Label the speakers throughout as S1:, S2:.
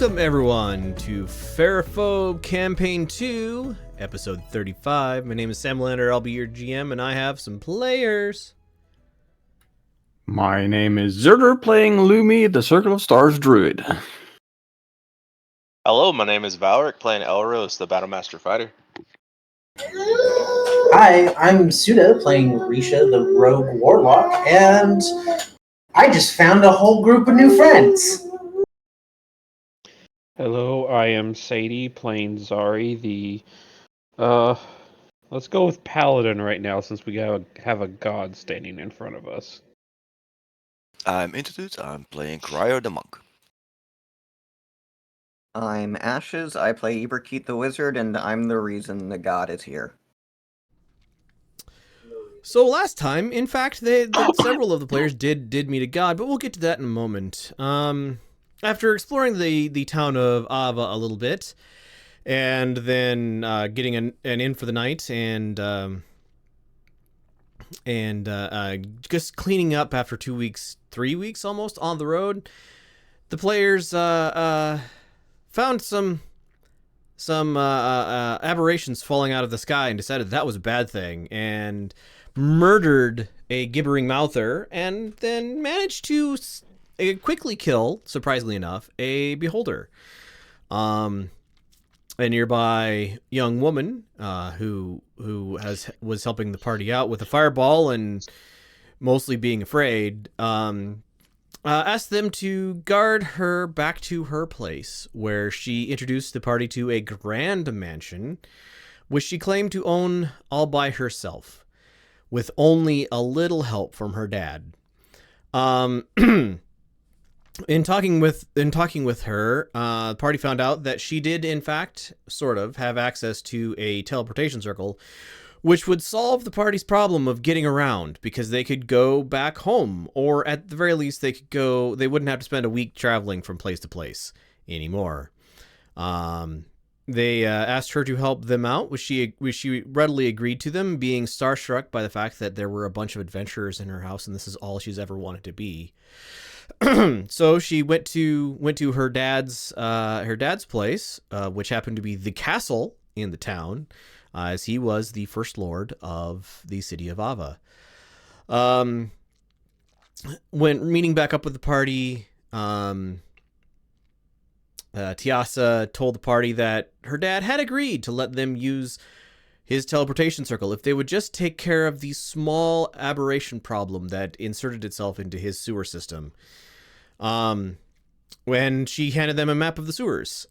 S1: Welcome everyone to Ferriphobe Campaign 2, Episode 35. My name is Sam Lander, I'll be your GM, and I have some players.
S2: My name is Zerder, playing Lumi, the Circle of Stars Druid.
S3: Hello, my name is Valric, playing Elros, the Battlemaster Fighter.
S4: Hi, I'm Suda, playing Risha, the Rogue Warlock, and I just found a whole group of new friends.
S5: Hello, I am Sadie, playing Zari, the, let's go with Paladin right now, since we have a god standing in front of us.
S6: I'm Institute, I'm playing Cryo the Monk.
S7: I'm Ashes, I play Iberkeet the Wizard, and I'm the reason the god is here.
S1: So last time, in fact, several of the players did meet a god, but we'll get to that in a moment. After exploring the town of Ava a little bit, and then getting an inn for the night, and just cleaning up after 2 weeks, 3 weeks almost on the road, the players found some aberrations falling out of the sky and decided that was a bad thing, and murdered a gibbering mouther, and then managed to quickly kill, surprisingly enough, a beholder. A nearby young woman who was helping the party out with a fireball and mostly being afraid, asked them to guard her back to her place, where she introduced the party to a grand mansion, which she claimed to own all by herself, with only a little help from her dad. In talking with her, the party found out that she did, in fact, sort of have access to a teleportation circle, which would solve the party's problem of getting around, because they could go back home, or at the very least they wouldn't have to spend a week traveling from place to place anymore. They asked her to help them out, which she readily agreed to them, being starstruck by the fact that there were a bunch of adventurers in her house, and this is all she's ever wanted to be. So she went to her dad's place, which happened to be the castle in the town, as he was the first lord of the city of Ava. When meeting back up with the party, Tiasa told the party that her dad had agreed to let them use his teleportation circle if they would just take care of the small aberration problem that inserted itself into his sewer system. When she handed them a map of the sewers,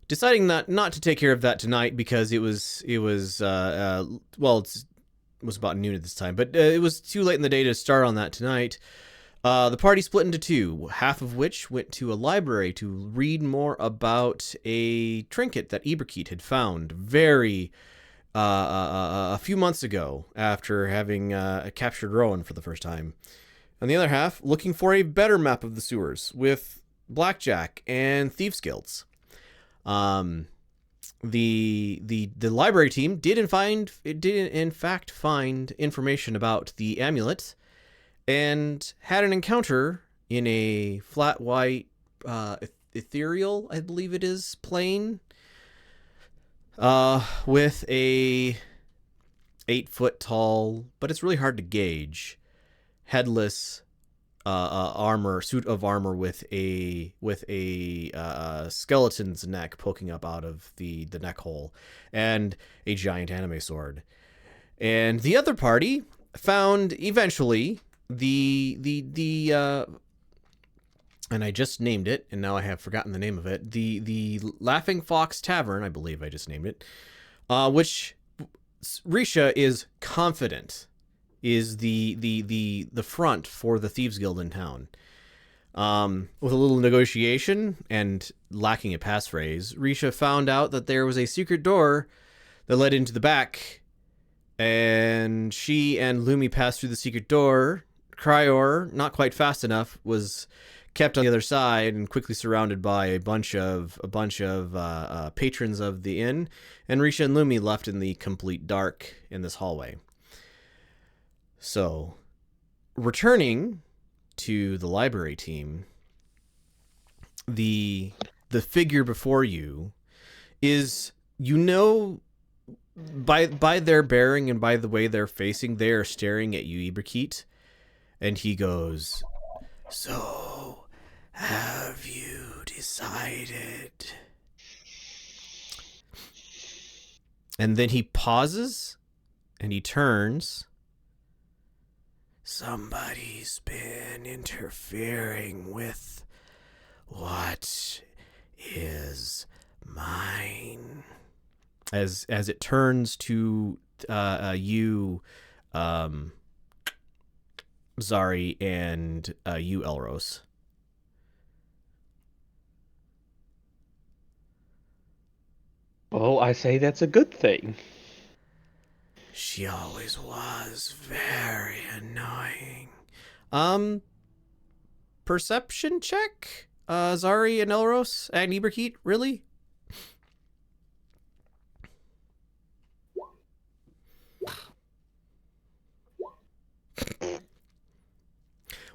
S1: deciding not to take care of that tonight because it was about noon at this time, but it was too late in the day to start on that tonight. The party split into two, half of which went to a library to read more about a trinket that Iberkeet had found a few months ago after having captured Rowan for the first time. And the other half looking for a better map of the sewers with blackjack and thieves guilds. The library team did in fact find information about the amulet, and had an encounter in a flat white ethereal, I believe it is, plane, with a 8-foot tall, but it's really hard to gauge, headless suit of armor with a skeleton's neck poking up out of the neck hole, and a giant anime sword. And the other party found eventually and I just named it, and now I have forgotten the name of it. The Laughing Fox Tavern, I believe I just named it, which Risha is confident is the front for the Thieves Guild in town. With a little negotiation and lacking a passphrase, Risha found out that there was a secret door that led into the back, and she and Lumi passed through the secret door. Cryor, not quite fast enough, was kept on the other side and quickly surrounded by a bunch of patrons of the inn, and Risha and Lumi left in the complete dark in this hallway. So, returning to the library team, the figure before you is, you know, by their bearing and by the way they're facing, they are staring at you, Iberkeet, and he goes, "So, have you decided?" And then he pauses and he turns. "Somebody's been interfering with what is mine." As it turns to you, Zari, and you, Elros.
S5: Well, I say that's a good thing.
S1: She always was very annoying. Perception check? Zari and Elros and Iberkeet, really?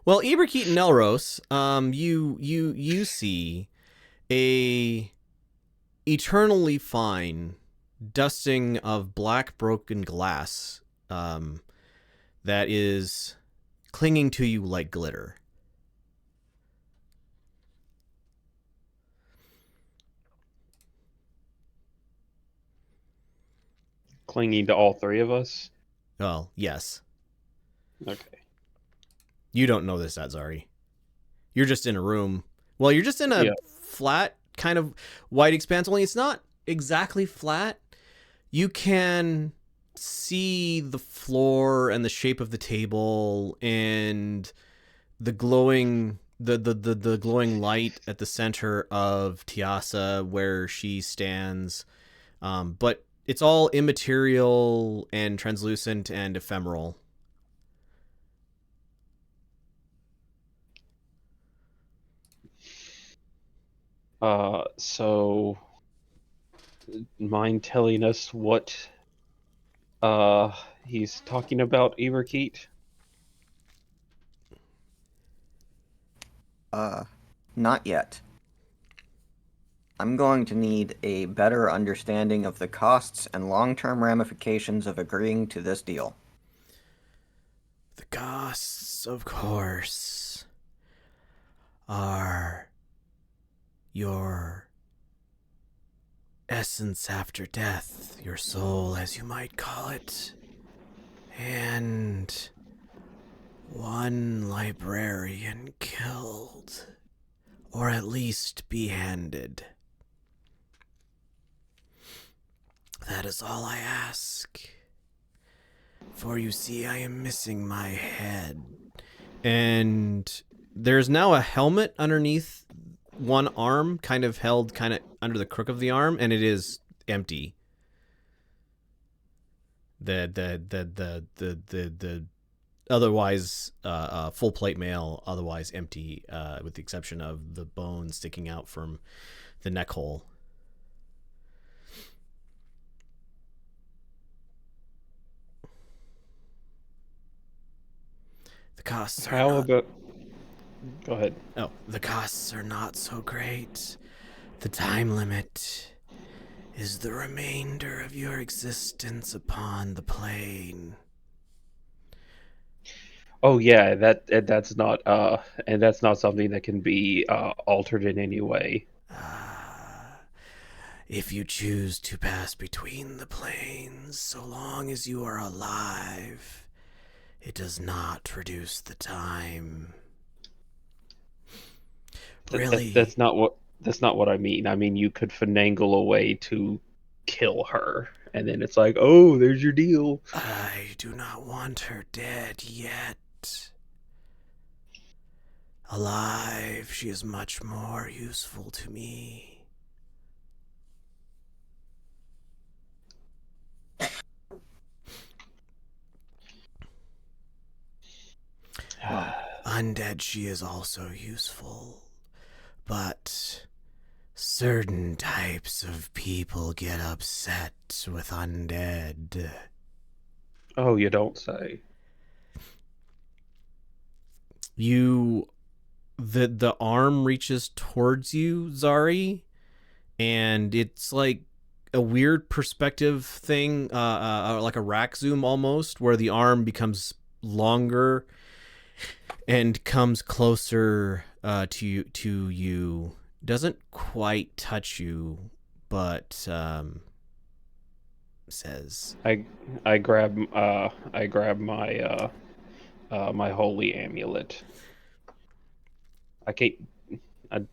S1: Well, Iberkeet and Elros, you see a eternally fine dusting of black broken glass that is clinging to you like glitter.
S5: Clinging to all three of us.
S1: Well, yes.
S5: Okay.
S1: You don't know this, Zari. You're just in a room. Well, you're just in a
S5: Yeah.
S1: flat, kind of white expanse, only it's not exactly flat. You can see the floor and the shape of the table and the glowing the glowing light at the center of Tiasa where she stands. But it's all immaterial and translucent and ephemeral.
S5: So mind telling us what he's talking about, Iberkeet?
S7: Not yet. I'm going to need a better understanding of the costs and long-term ramifications of agreeing to this deal.
S1: The costs, of course, are your essence after death, your soul, as you might call it, and one librarian killed, or at least beheaded. That is all I ask. For you see, I am missing my head. And there's now a helmet underneath one arm, kind of held kind of under the crook of the arm, and it is empty. The otherwise full plate mail, otherwise empty, with the exception of the bone sticking out from the neck hole. The costs are
S5: How
S1: not...
S5: about... Go ahead.
S1: Oh, the costs are not so great. The time limit is the remainder of your existence upon the plane.
S5: Oh yeah, that's not and that's not something that can be altered in any way.
S1: If you choose to pass between the planes, so long as you are alive, it does not reduce the time. Really?
S5: That's not what I mean. I mean, you could finagle a way to kill her, and then it's like, oh, there's your deal.
S1: I do not want her dead yet. Alive, she is much more useful to me. Undead, she is also useful, but certain types of people get upset with undead.
S5: Oh, you don't say.
S1: You the arm reaches towards you, Zari, and it's like a weird perspective thing, like a rack zoom almost, where the arm becomes longer and comes closer to you. Doesn't quite touch you, but says,
S5: I grab my my holy amulet. I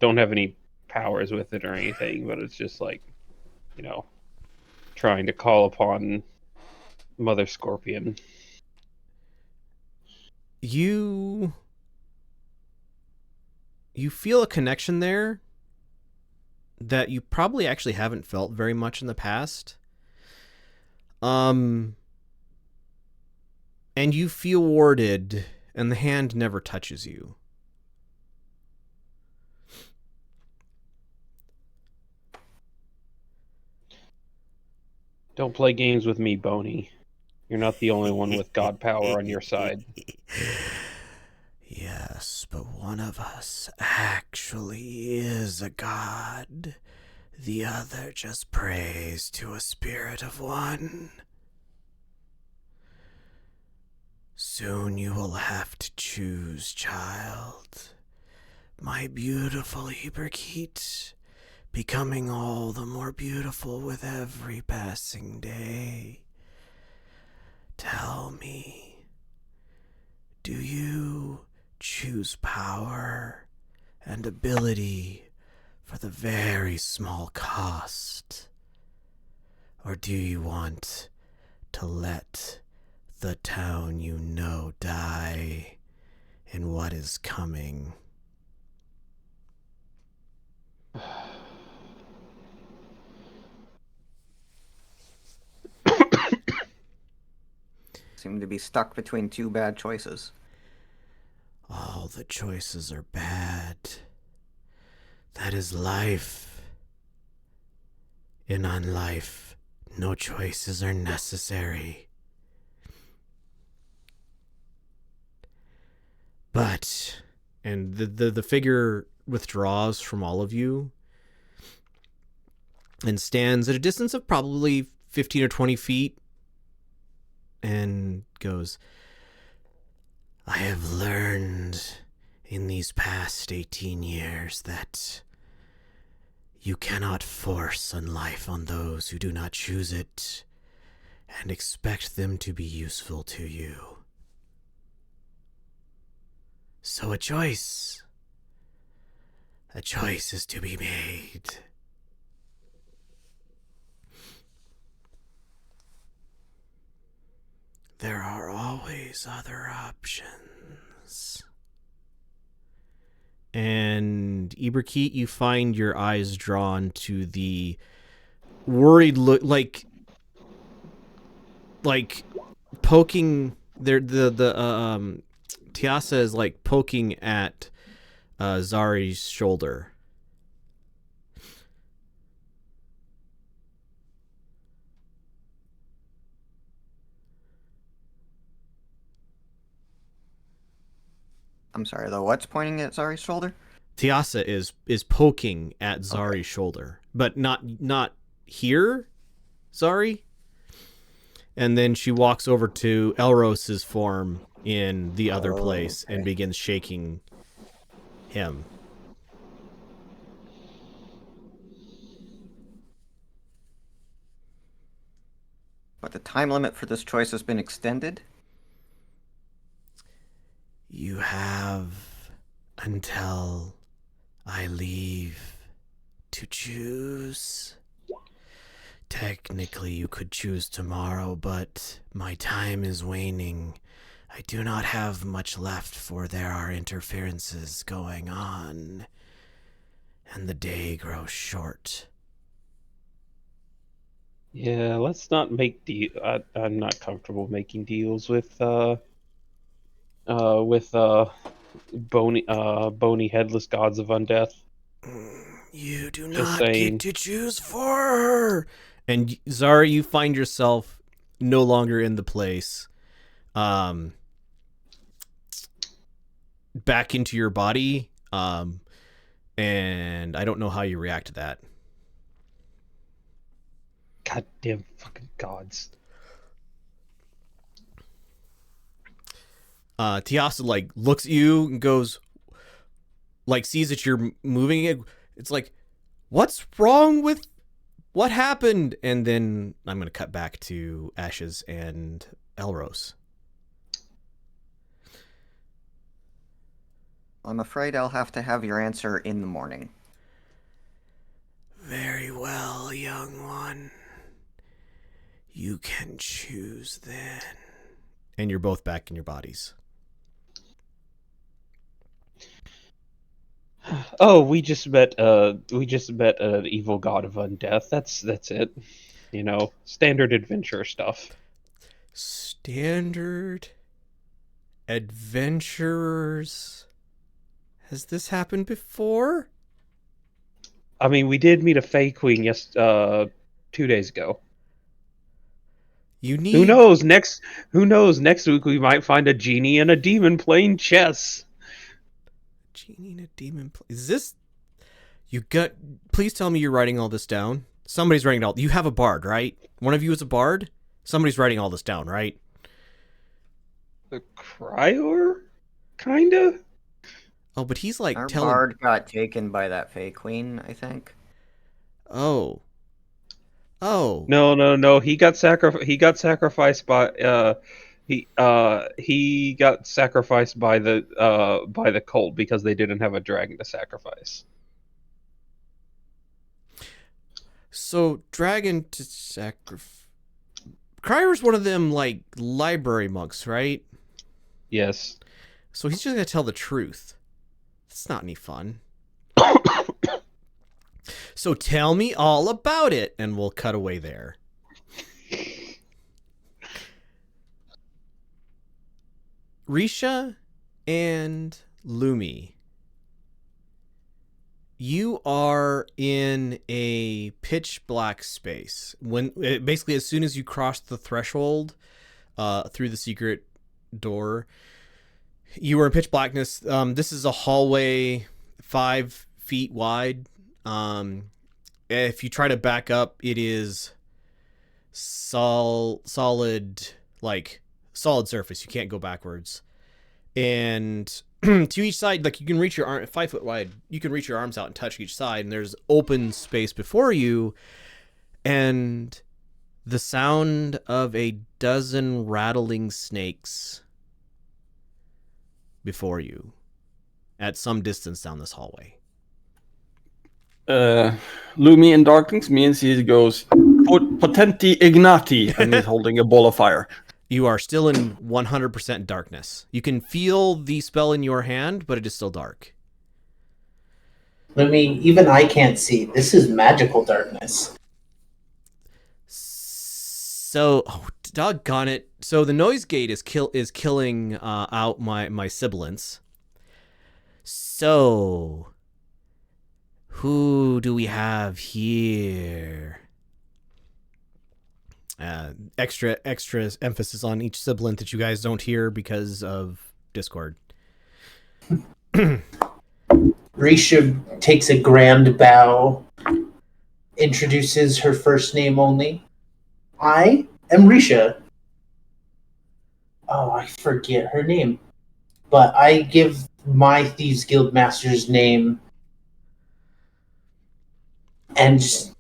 S5: don't have any powers with it or anything, but it's just like, trying to call upon Mother Scorpion.
S1: You feel a connection there that you probably actually haven't felt very much in the past. And you feel warded, and the hand never touches you.
S5: Don't play games with me, Boney. You're not the only one with god power on your side.
S1: Yes, but one of us actually is a god. The other just prays to a spirit of one. Soon you will have to choose, child. My beautiful Iberkeet, becoming all the more beautiful with every passing day. Tell me, do you choose power and ability for the very small cost? Or do you want to let the town you know die in what is coming?
S7: Seem to be stuck between two bad choices.
S1: All the choices are bad. That is life. In unlife, no choices are necessary. But, and the figure withdraws from all of you and stands at a distance of probably 15 or 20 feet and goes, I have learned in these past 18 years that you cannot force life on those who do not choose it and expect them to be useful to you. So a choice is to be made. There are always other options. And Iberkeet, you find your eyes drawn to the worried look, like poking there. The Tiasa is like poking at Zari's shoulder.
S7: I'm sorry, though. What's pointing at Zari's shoulder?
S1: Tiasa is poking at Zari's shoulder, but not here, Zari. And then she walks over to Elros's form in the other place and begins shaking him.
S7: But the time limit for this choice has been extended?
S1: You have until I leave to choose. Technically, you could choose tomorrow, but my time is waning. I do not have much left, for there are interferences going on, and the day grows short.
S5: Yeah, let's not make I'm not comfortable making deals with bony headless gods of undeath.
S1: You do
S5: Just
S1: not
S5: saying.
S1: get to choose for her. And Zara, you find yourself no longer in the place. Back into your body, And I don't know how you react to that.
S5: Goddamn fucking gods.
S1: Tiasa like looks at you and goes, like sees that you're moving it. It's like, what's wrong with what happened? And then I'm gonna cut back to Ashes and Elros.
S7: I'm afraid I'll have to have your answer in the morning.
S1: Very well, young one. You can choose then. And you're both back in your bodies.
S5: Oh, we just met an evil god of undeath. That's it. You know, standard adventure stuff.
S1: Standard adventurers. Has this happened before?
S5: I mean, we did meet a Fey Queen 2 days ago.
S1: You need.
S5: Who knows? Next week we might find a genie and a demon playing chess.
S1: Genie and a demon. Is this? You got? Please tell me you're writing all this down. Somebody's writing it all. You have a bard, right? One of you is a bard. Somebody's writing all this down, right?
S5: The Cryor? Kinda?
S1: Oh, but he's like
S7: Our
S1: telling.
S7: bard got taken by that Fey Queen, I think.
S1: Oh. Oh.
S5: No. He got sacrificed by he got sacrificed by the cult because they didn't have a dragon to sacrifice.
S1: So dragon to sacrifice. Crier's one of them like library monks, right?
S5: Yes.
S1: So he's just gonna tell the truth. That's not any fun. So tell me all about it, and we'll cut away there. Risha and Lumi, you are in a pitch black space. When basically, as soon as you cross the threshold through the secret door, you were in pitch blackness. This is a hallway 5 feet wide. If you try to back up, it is solid surface. You can't go backwards. And to each side, like you can reach your arm 5 foot wide. You can reach your arms out and touch each side, and there's open space before you, and the sound of a dozen rattling snakes before you at some distance down this hallway.
S2: Lumi in Darklings means he goes potenti ignati and he's holding a ball of fire.
S1: You are still in 100% darkness. You can feel the spell in your hand, but it is still dark.
S4: I mean, even I can't see. This is magical darkness.
S1: So, doggone it. So the noise gate is killing out my sibilants. So, who do we have here? Extra emphasis on each sibilant that you guys don't hear because of Discord.
S4: Risha takes a grand bow, introduces her first name only. I am Risha. Oh, I forget her name. But I give my Thieves Guild Master's name and just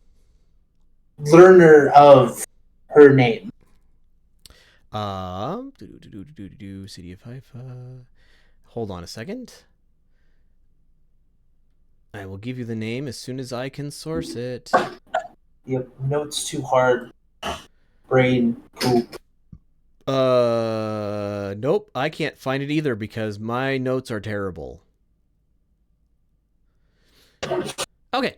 S4: learner of her name.
S1: City of Haifa. Hold on a second. I will give you the name as soon as I can source it.
S4: Yep, notes too hard. Brain poop.
S1: Nope, I can't find it either because my notes are terrible. Okay.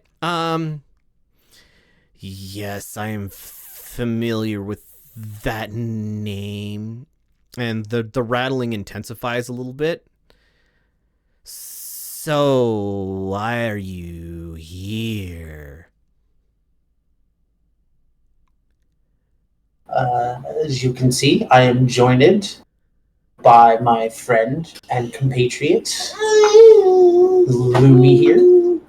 S1: Yes, I am familiar with that name. And the rattling intensifies a little bit. So, why are you here?
S4: As you can see, I am joined by my friend and compatriot, Lumi here.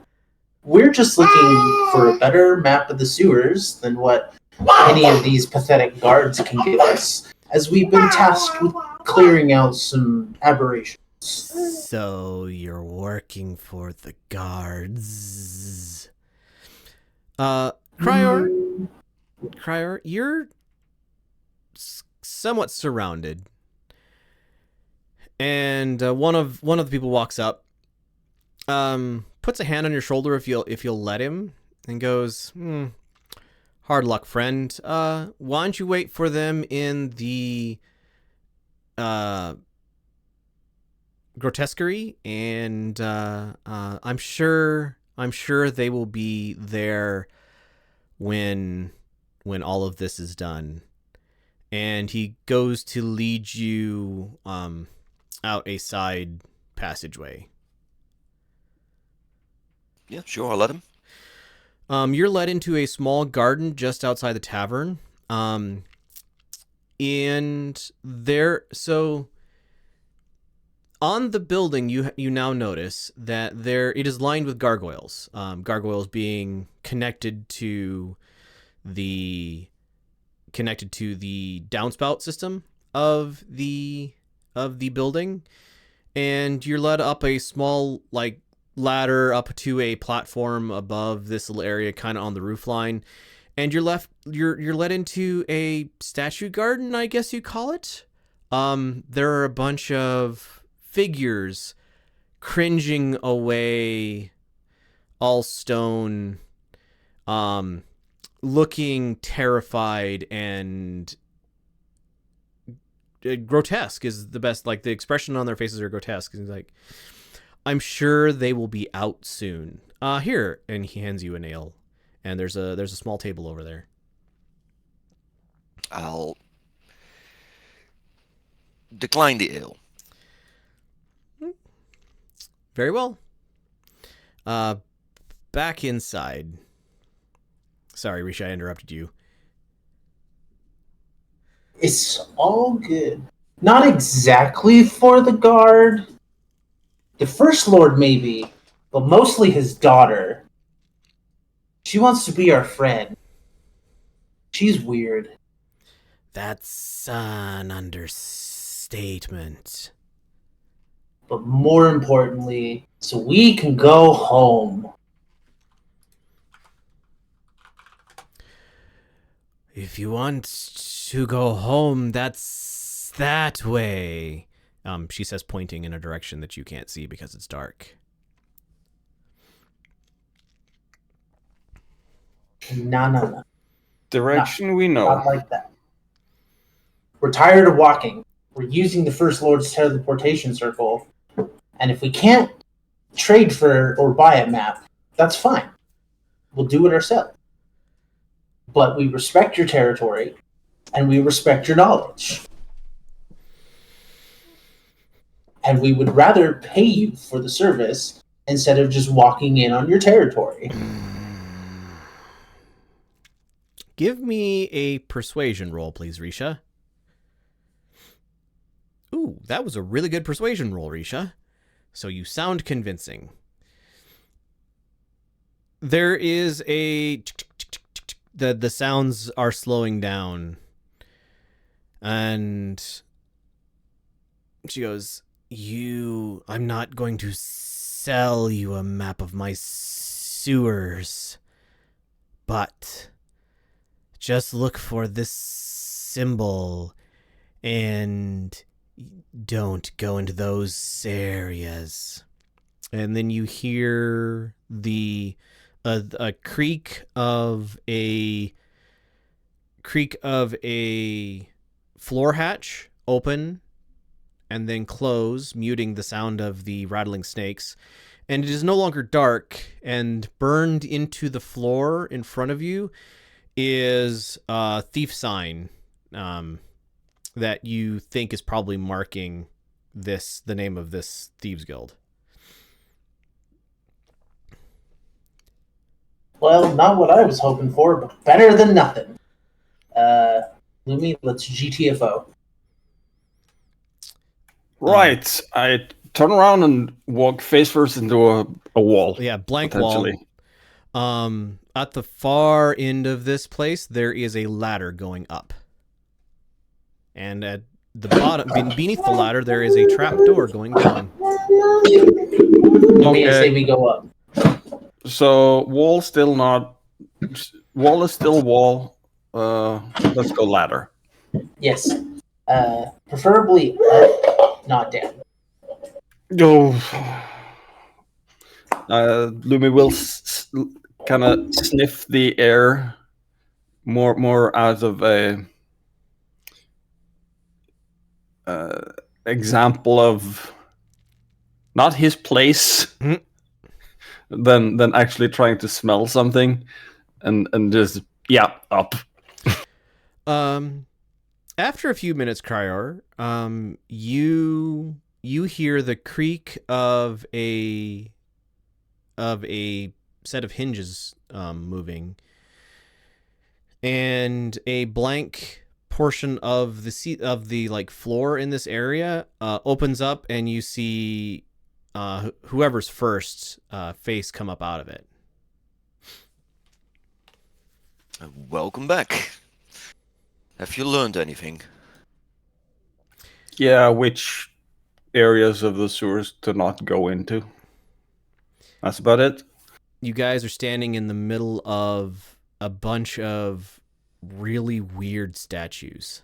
S4: We're just looking for a better map of the sewers than what any of these pathetic guards can give us, as we've been tasked with clearing out some aberrations.
S1: So you're working for the guards. Cryor, you're somewhat surrounded. And one of the people walks up, puts a hand on your shoulder if you'll let him, and goes, hard luck, friend. Why don't you wait for them in the grotesquerie, and I'm sure they will be there when all of this is done. And he goes to lead you out a side passageway.
S6: Yeah, sure, I'll let him.
S1: You're led into a small garden just outside the tavern. And there, so on the building, you now notice that it is lined with gargoyles. Gargoyles being connected to the downspout system of the building, and you're led up a small ladder up to a platform above this little area, kind of on the roof line, and you're led into a statue garden, I guess you call it. There are a bunch of figures cringing away, all stone, looking terrified, and grotesque is the best. Like, the expression on their faces are grotesque. He's like, I'm sure they will be out soon. Here, and he hands you a nail, and there's a small table over there.
S6: I'll decline the ale.
S1: Very well. Back inside. Sorry, Risha, I interrupted you.
S4: It's all good. Not exactly for the guard. The First Lord, maybe, but mostly his daughter. She wants to be our friend. She's weird.
S1: That's an understatement.
S4: But more importantly, so we can go home.
S1: If you want to go home, that's that way. She says, pointing in a direction that you can't see because it's dark.
S4: No.
S2: Direction we know.
S4: Not like that. We're tired of walking. We're using the First Lord's teleportation circle. And if we can't trade for or buy a map, that's fine. We'll do it ourselves. But we respect your territory, and we respect your knowledge. And we would rather pay you for the service instead of just walking in on your territory.
S1: Give me a persuasion roll, please, Risha. Ooh, that was a really good persuasion roll, Risha. So you sound convincing. There is a... The sounds are slowing down. And she goes, I'm not going to sell you a map of my sewers, but just look for this symbol and don't go into those areas. And then you hear a creak of a floor hatch open and then close, muting the sound of the rattling snakes. And it is no longer dark, and burned into the floor in front of you is a thief sign that you think is probably marking the name of this thieves guild.
S4: Well, not what I was hoping for, but better than nothing. Lumi, let's GTFO.
S2: Right. I turn around and walk face first into a wall.
S1: Yeah, blank wall. At the far end of this place, there is a ladder going up. And at the bottom, beneath the ladder, there is a trap door going down.
S4: Okay, say we go up.
S2: So wall still not. Wall is still wall. Let's go ladder.
S4: Yes. Preferably up, not down.
S2: Go. Lumi will kind of sniff the air more out of a example of not his place than actually trying to smell something and just up.
S1: After a few minutes, Kryar, you hear the creak of a set of hinges moving, and a blank portion of the seat of the like floor in this area opens up, and you see whoever's first face come up out of it.
S6: Welcome back. Have you learned anything?
S2: Yeah, which areas of the sewers to not go into. That's about it.
S1: You guys are standing in the middle of a bunch of really weird statues.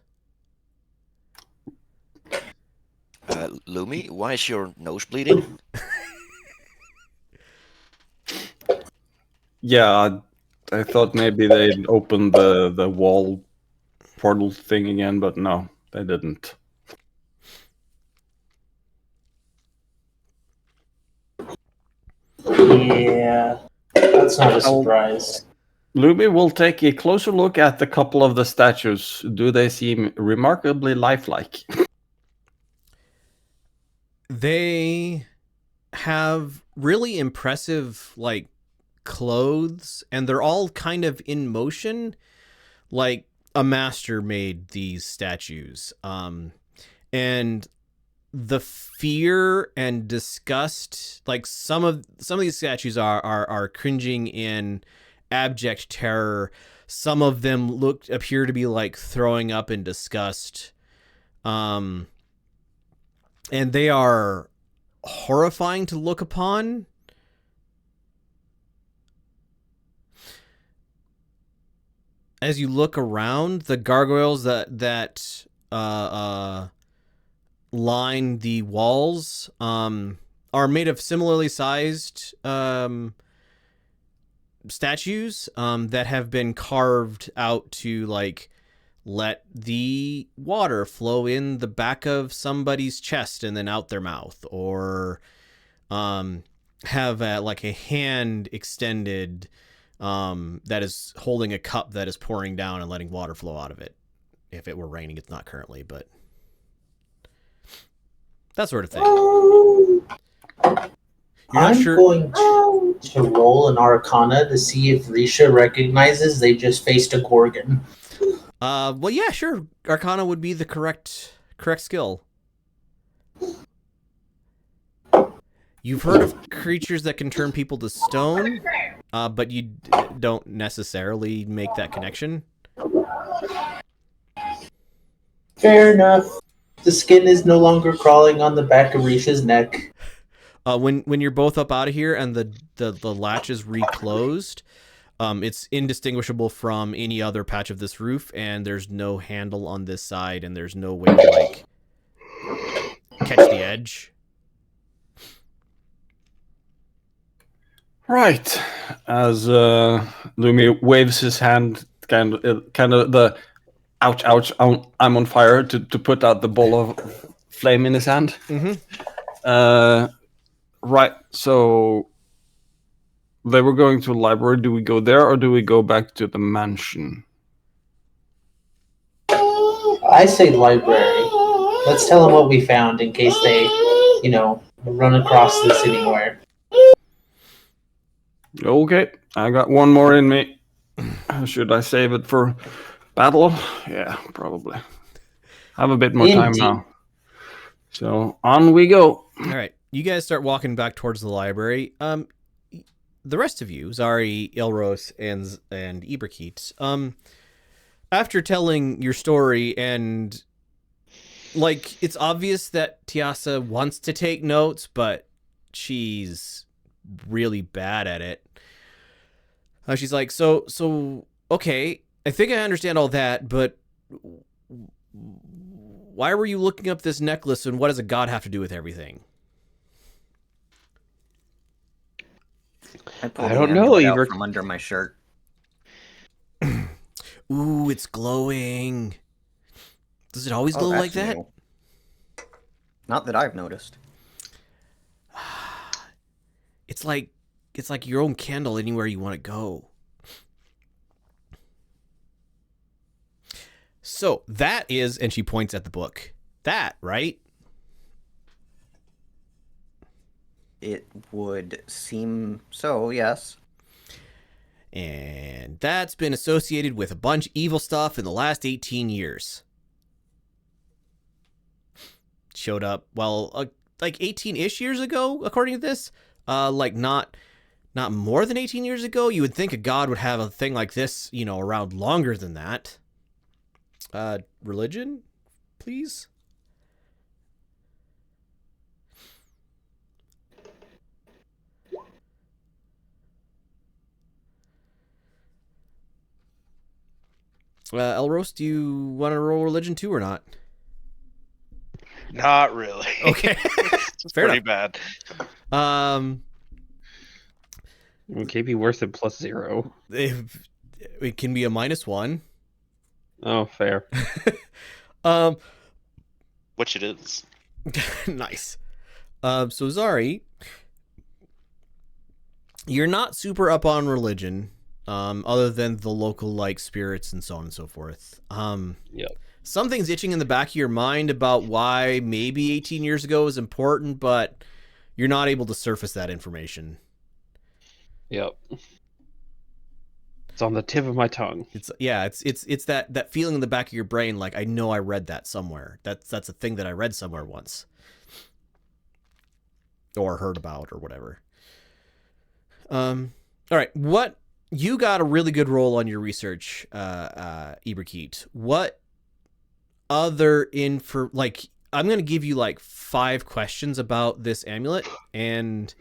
S6: Lumi, why is your nose bleeding?
S2: Yeah, I thought maybe they'd open the wall portal thing again, but no, they didn't.
S4: Yeah, that's not a surprise.
S2: Lumi will take a closer look at the couple of the statues. Do they seem remarkably lifelike?
S1: They have really impressive, like, clothes, and they're all kind of in motion, like a master made these statues. And the fear and disgust, like some of these statues are cringing in abject terror. Some of them appear to be like throwing up in disgust. And they are horrifying to look upon. As you look around, the gargoyles that line the walls are made of similarly sized statues that have been carved out to like let the water flow in the back of somebody's chest and then out their mouth, or have like a hand extended that is holding a cup that is pouring down and letting water flow out of it. If it were raining, it's not currently, but that sort of thing.
S4: I'm going to roll an Arcana to see if Risha recognizes they just faced a Gorgon.
S1: Well, yeah, sure. Arcana would be the correct skill. You've heard of creatures that can turn people to stone, but you don't necessarily make that connection.
S4: Fair enough. The skin is no longer crawling on the back of Risha's neck.
S1: When you're both up out of here and the latch is reclosed, it's indistinguishable from any other patch of this roof, and there's no handle on this side, and there's no way to like catch the edge.
S2: Right. As Lumi waves his hand, kind of the ouch, I'm on fire to put out the ball of flame in his hand.
S1: Mm-hmm.
S2: Right. So they were going to the library. Do we go there or do we go back to the mansion?
S4: I say library. Let's tell them what we found in case they, run across this anywhere.
S2: Okay, I got one more in me. Should I save it for battle? Yeah, probably. Have a bit more time now. So on we go.
S1: All right. you guys start walking back towards the library. The rest of you, Zari, Ilros, and Ibrahit, after telling your story and like it's obvious that Tiasa wants to take notes, but she's really bad at it. She's like, so okay, I think I understand all that, but why were you looking up this necklace, and what does a god have to do with everything?
S7: I pulled
S5: I
S7: the
S5: don't know,
S7: amulet out
S5: Ebert.
S7: from under my shirt.
S1: Ooh, it's glowing. Does it always glow
S7: that's
S1: like that?
S7: new. Not that I've noticed.
S1: It's like your own candle anywhere you want to go. So that is, and she points at the book. That, right?
S7: It would seem so, yes.
S1: And that's been associated with a bunch of evil stuff in the last 18 years. Showed up, well, like 18-ish years ago, according to this. Like not more than 18 years ago. You would think a god would have a thing like this, around longer than that. Religion, please? Elros, do you want to roll religion too or not?
S3: Not really.
S1: Okay.
S3: It's
S1: Fair
S3: pretty bad.
S5: It can't be worse than +0.
S1: It can be a -1.
S5: Oh, fair.
S3: Which it is.
S1: Nice. So Zari, you're not super up on religion, other than the local like spirits and so on and so forth.
S5: Yep.
S1: Something's itching in the back of your mind about why maybe 18 years ago was important, but you're not able to surface that information.
S5: Yep. It's on the tip of my tongue.
S1: It's that feeling in the back of your brain, like I know I read that somewhere. That's a thing that I read somewhere once, or heard about, or whatever. All right, what you got a really good roll on your research, Ibrahit. What other I'm gonna give you like 5 questions about this amulet, and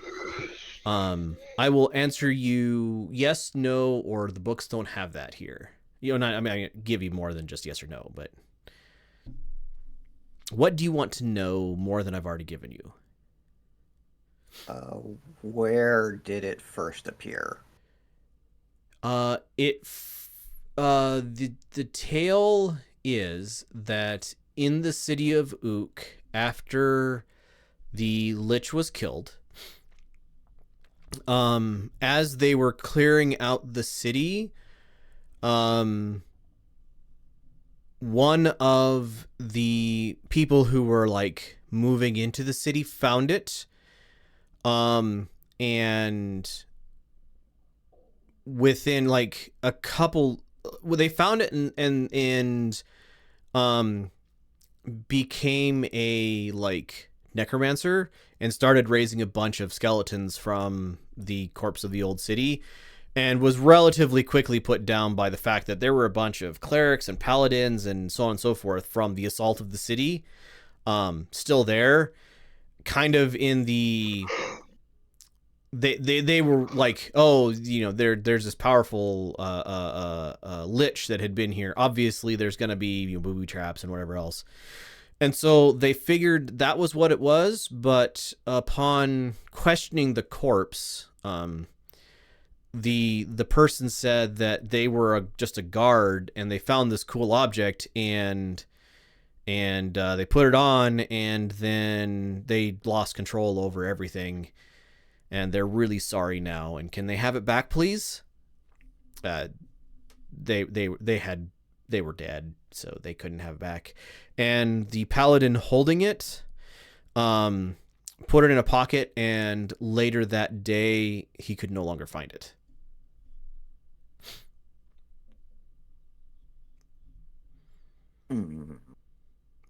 S1: I will answer you yes, no, or the books don't have that here. I'm gonna give you more than just yes or no, but what do you want to know more than I've already given you?
S7: Where did it first appear?
S1: The tale is that in the city of Ook, after the Lich was killed, as they were clearing out the city, one of the people who were like moving into the city found it, and within like a couple, they found it and became a like necromancer and started raising a bunch of skeletons from the corpse of the old city, and was relatively quickly put down by the fact that there were a bunch of clerics and paladins and so on and so forth from the assault of the city still there, kind of in the they were like, oh, there's this powerful lich that had been here. Obviously there's gonna be booby traps and whatever else. And so they figured that was what it was, but upon questioning the corpse, the person said that they were just a guard, and they found this cool object, and they put it on, and then they lost control over everything, and they're really sorry now. And can they have it back, please? They were dead, so they couldn't have it back. And the paladin holding it put it in a pocket, and later that day he could no longer find it.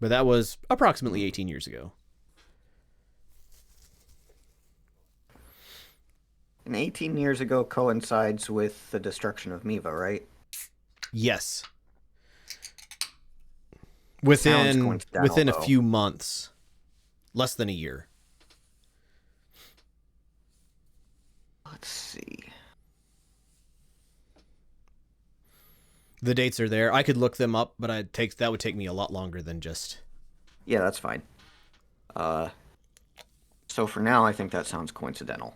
S1: But that was approximately 18 years ago.
S7: And 18 years ago coincides with the destruction of Miva, right?
S1: Yes.
S7: Sounds
S1: Within
S7: coincidental,
S1: a
S7: though.
S1: few months. Less than a year.
S7: Let's see.
S1: The dates are there. I could look them up, but that would take me a lot longer than just...
S7: Yeah, that's fine. So for now, I think that sounds coincidental.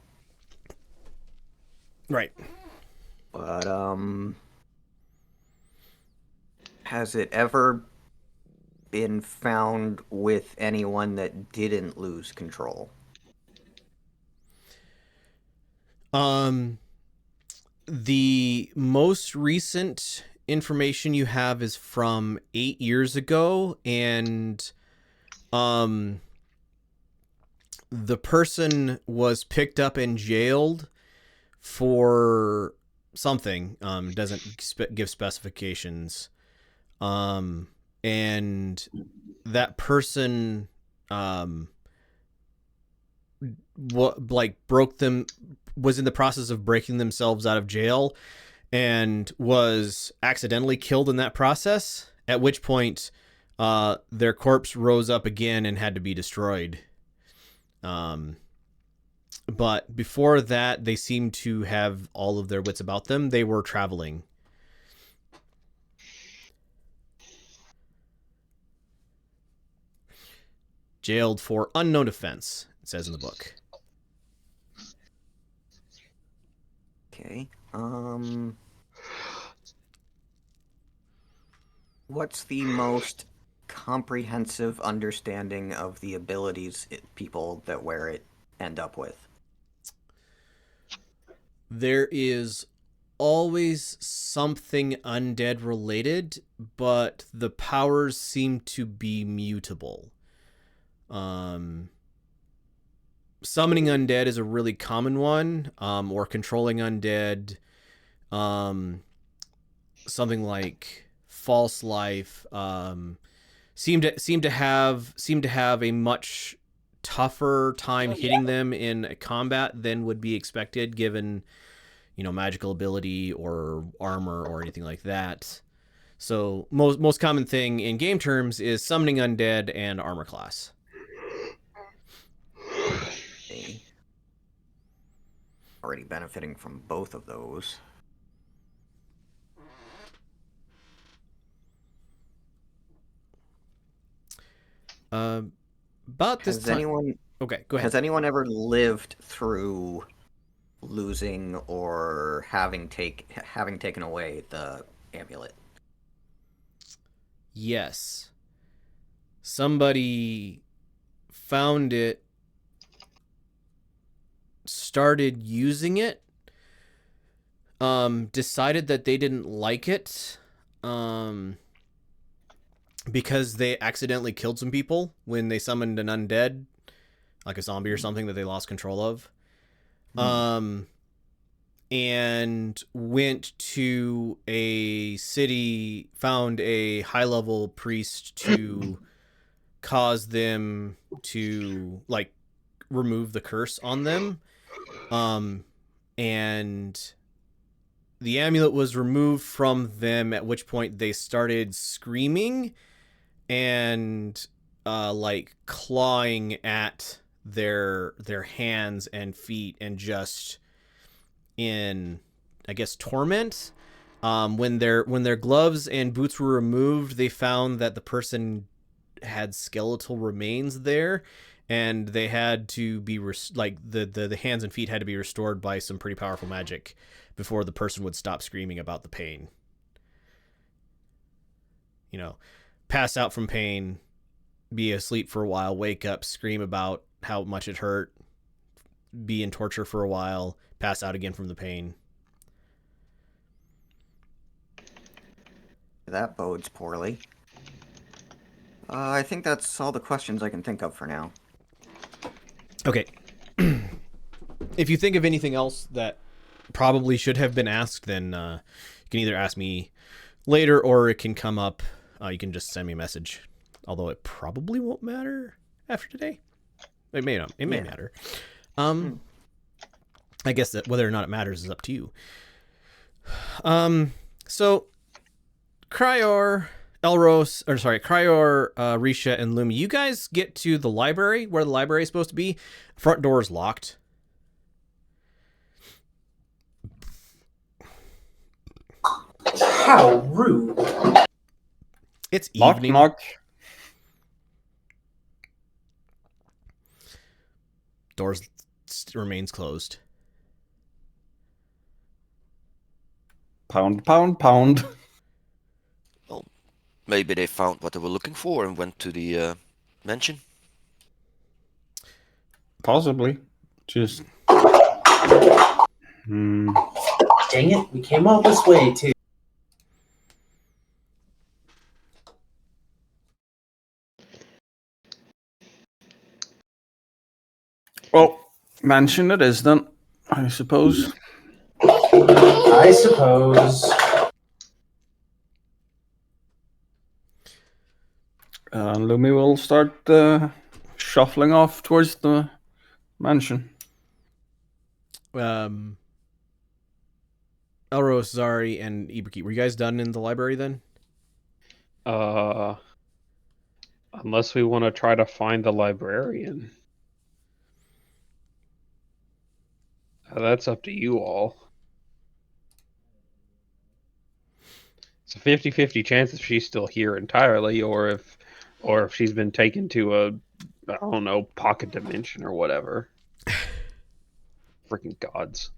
S1: Right.
S7: But, has it ever been found with anyone that didn't lose control?
S1: The most recent information you have is from 8 years ago, and the person was picked up and jailed for something. Doesn't give specifications. And that person was in the process of breaking themselves out of jail and was accidentally killed in that process, at which point their corpse rose up again and had to be destroyed. But before that, they seemed to have all of their wits about them. They were traveling. Jailed for unknown offense, it says in the book.
S7: Okay. What's the most comprehensive understanding of the abilities people that wear it end up with?
S1: There is always something undead related, but the powers seem to be mutable. Summoning undead is a really common one, or controlling undead. Something like false life seem to have a much tougher time hitting them in combat than would be expected, given magical ability or armor or anything like that. So most common thing in game terms is summoning undead and armor class.
S7: Okay. Already benefiting from both of those.
S1: About this time. Okay, go ahead.
S7: Has anyone ever lived through losing or having taken away the amulet?
S1: Yes. Somebody found it, started using it, decided that they didn't like it, because they accidentally killed some people when they summoned an undead, like a zombie or something that they lost control of. And went to a city, found a high-level priest to cause them to, remove the curse on them. And the amulet was removed from them, at which point they started screaming and clawing at their hands and feet, and just in, I guess, torment. When their gloves and boots were removed, they found that the person had skeletal remains there, and they had to be the hands and feet had to be restored by some pretty powerful magic before the person would stop screaming about the pain. Pass out from pain, be asleep for a while, wake up, scream about how much it hurt, be in torture for a while, pass out again from the pain.
S7: That bodes poorly. I think that's all the questions I can think of for now.
S1: Okay. If you think of anything else that probably should have been asked, then you can either ask me later, or it can come up. You can just send me a message. Although it probably won't matter after today. It may not. It may matter. I guess that whether or not it matters is up to you. So Cryor, Risha, and Lumi, you guys get to the library where the library is supposed to be. Front door is locked.
S4: How rude.
S1: It's
S2: Knock,
S1: evening.
S2: knock.
S1: Doors remains closed.
S2: Pound, pound, pound.
S6: Maybe they found what they were looking for and went to the mansion.
S2: Possibly. Just. Hmm.
S4: Dang it, we came all this way too.
S2: Well, mansion it is then, I suppose.
S4: I suppose.
S2: Lumi will start shuffling off towards the mansion.
S1: Elros, Zari, and Ibuki, were you guys done in the library then?
S5: Unless we want to try to find the librarian. That's up to you all. It's a 50-50 chance if she's still here entirely, or if she's been taken to a, I don't know, pocket dimension or whatever. Freaking gods.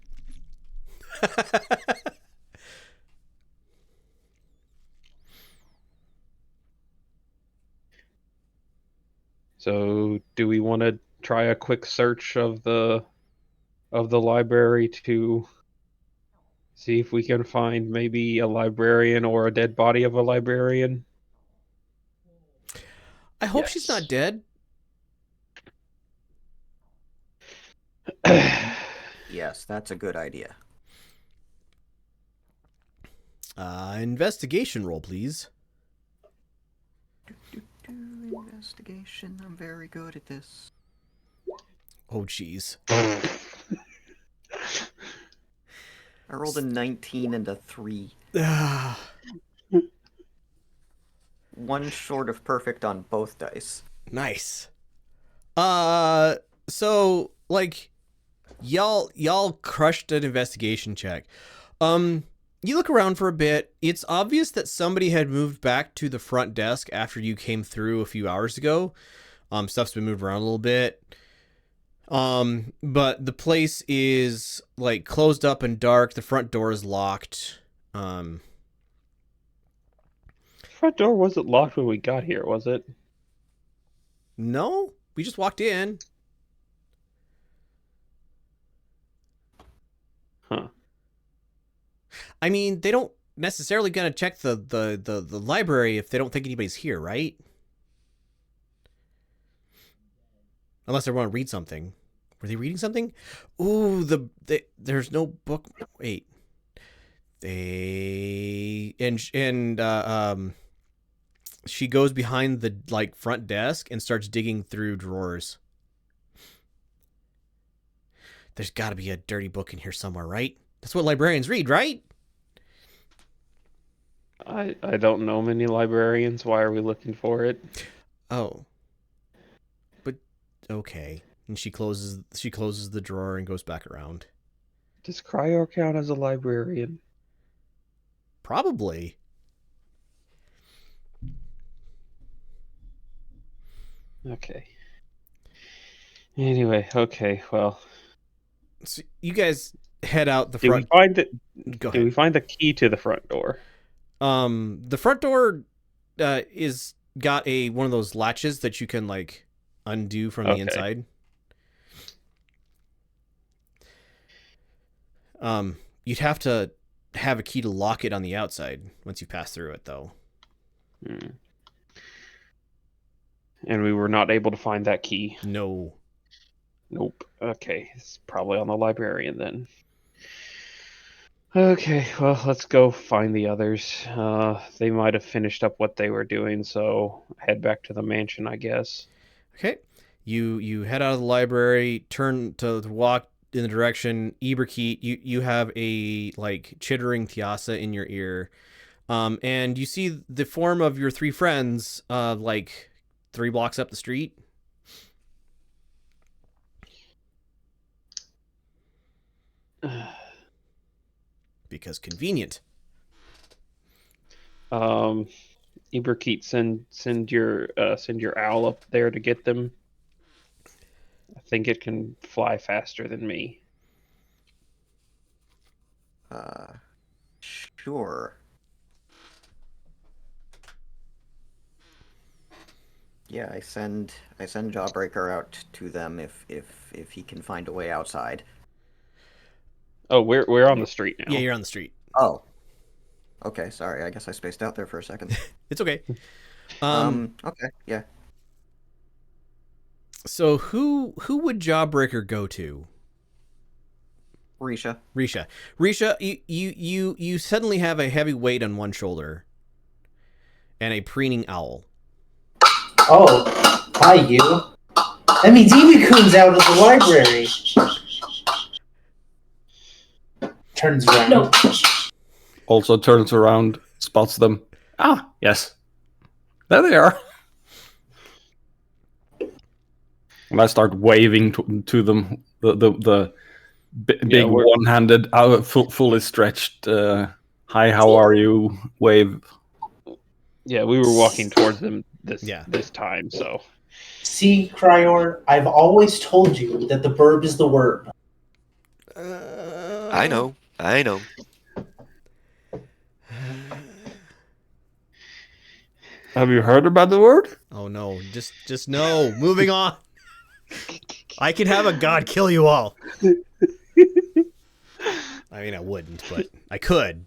S5: So, do we want to try a quick search of the library to see if we can find maybe a librarian or a dead body of a librarian?
S1: I hope she's not dead.
S7: Yes, that's a good idea.
S1: Investigation roll, please.
S7: Investigation. I'm very good at this.
S1: Oh, jeez.
S7: I rolled a 19 and a 3. One short of perfect on both dice.
S1: Nice. So like y'all crushed an investigation check. You look around for a bit. It's obvious that somebody had moved back to the front desk after you came through a few hours ago. Stuff's been moved around a little bit. But the place is like closed up and dark. The front door is locked.
S5: Front door wasn't locked when we got here, was it?
S1: No, we just walked in.
S5: Huh.
S1: I mean, they don't necessarily gonna check the library if they don't think anybody's here, right? Unless they want to read something. Were they reading something? Ooh, there's no book. Wait. She goes behind the like front desk and starts digging through drawers. There's got to be a dirty book in here somewhere, right? That's what librarians read, right?
S5: I don't know many librarians. Why are we looking for it?
S1: Oh. But okay. And she closes the drawer and goes back around.
S5: Does Cryo count as a librarian?
S1: Probably.
S5: Okay. Anyway, okay, well.
S1: So you guys head out the
S5: Do
S1: front.
S5: we find the
S1: Go
S5: Do we
S1: ahead.
S5: find the key to the front door?
S1: The front door is got one of those latches that you can like undo from the
S5: Okay.
S1: inside. You'd have to have a key to lock it on the outside once you pass through it, though.
S5: And we were not able to find that key.
S1: No.
S5: Nope. Okay, it's probably on the librarian then. Okay, well, let's go find the others. They might have finished up what they were doing, so head back to the mansion, I guess.
S1: Okay. You head out of the library, turn to walk in the direction. Eberkeet, you have a like chittering Tiasa in your ear, and you see the form of your 3 friends, like 3 blocks up the street. Because convenient.
S5: Eberkeet, send your owl up there to get them. I think it can fly faster than me.
S7: Sure. Yeah, I send Jawbreaker out to them if he can find a way outside.
S5: Oh, we're on the street now.
S1: Yeah, you're on the street.
S7: Oh. Okay, sorry. I guess I spaced out there for a second.
S1: It's okay.
S7: Okay, yeah.
S1: So who would Jawbreaker go to?
S7: Risha.
S1: Risha, you suddenly have a heavy weight on one shoulder and a preening owl.
S4: Oh, hi you. That means Ibi-kun's out of the library. Turns around.
S8: No.
S2: Also turns around, spots them. Ah, yes. There they are. And I start waving to them. The big one-handed, fully stretched, hi, how are you? Wave.
S5: Yeah, we were walking towards them this time, so.
S4: See, Cryor, I've always told you that the verb is the verb.
S6: I know.
S2: Have you heard about the word?
S1: Oh no, just no. Moving on. I could have a god kill you all. I mean, I wouldn't, but I could.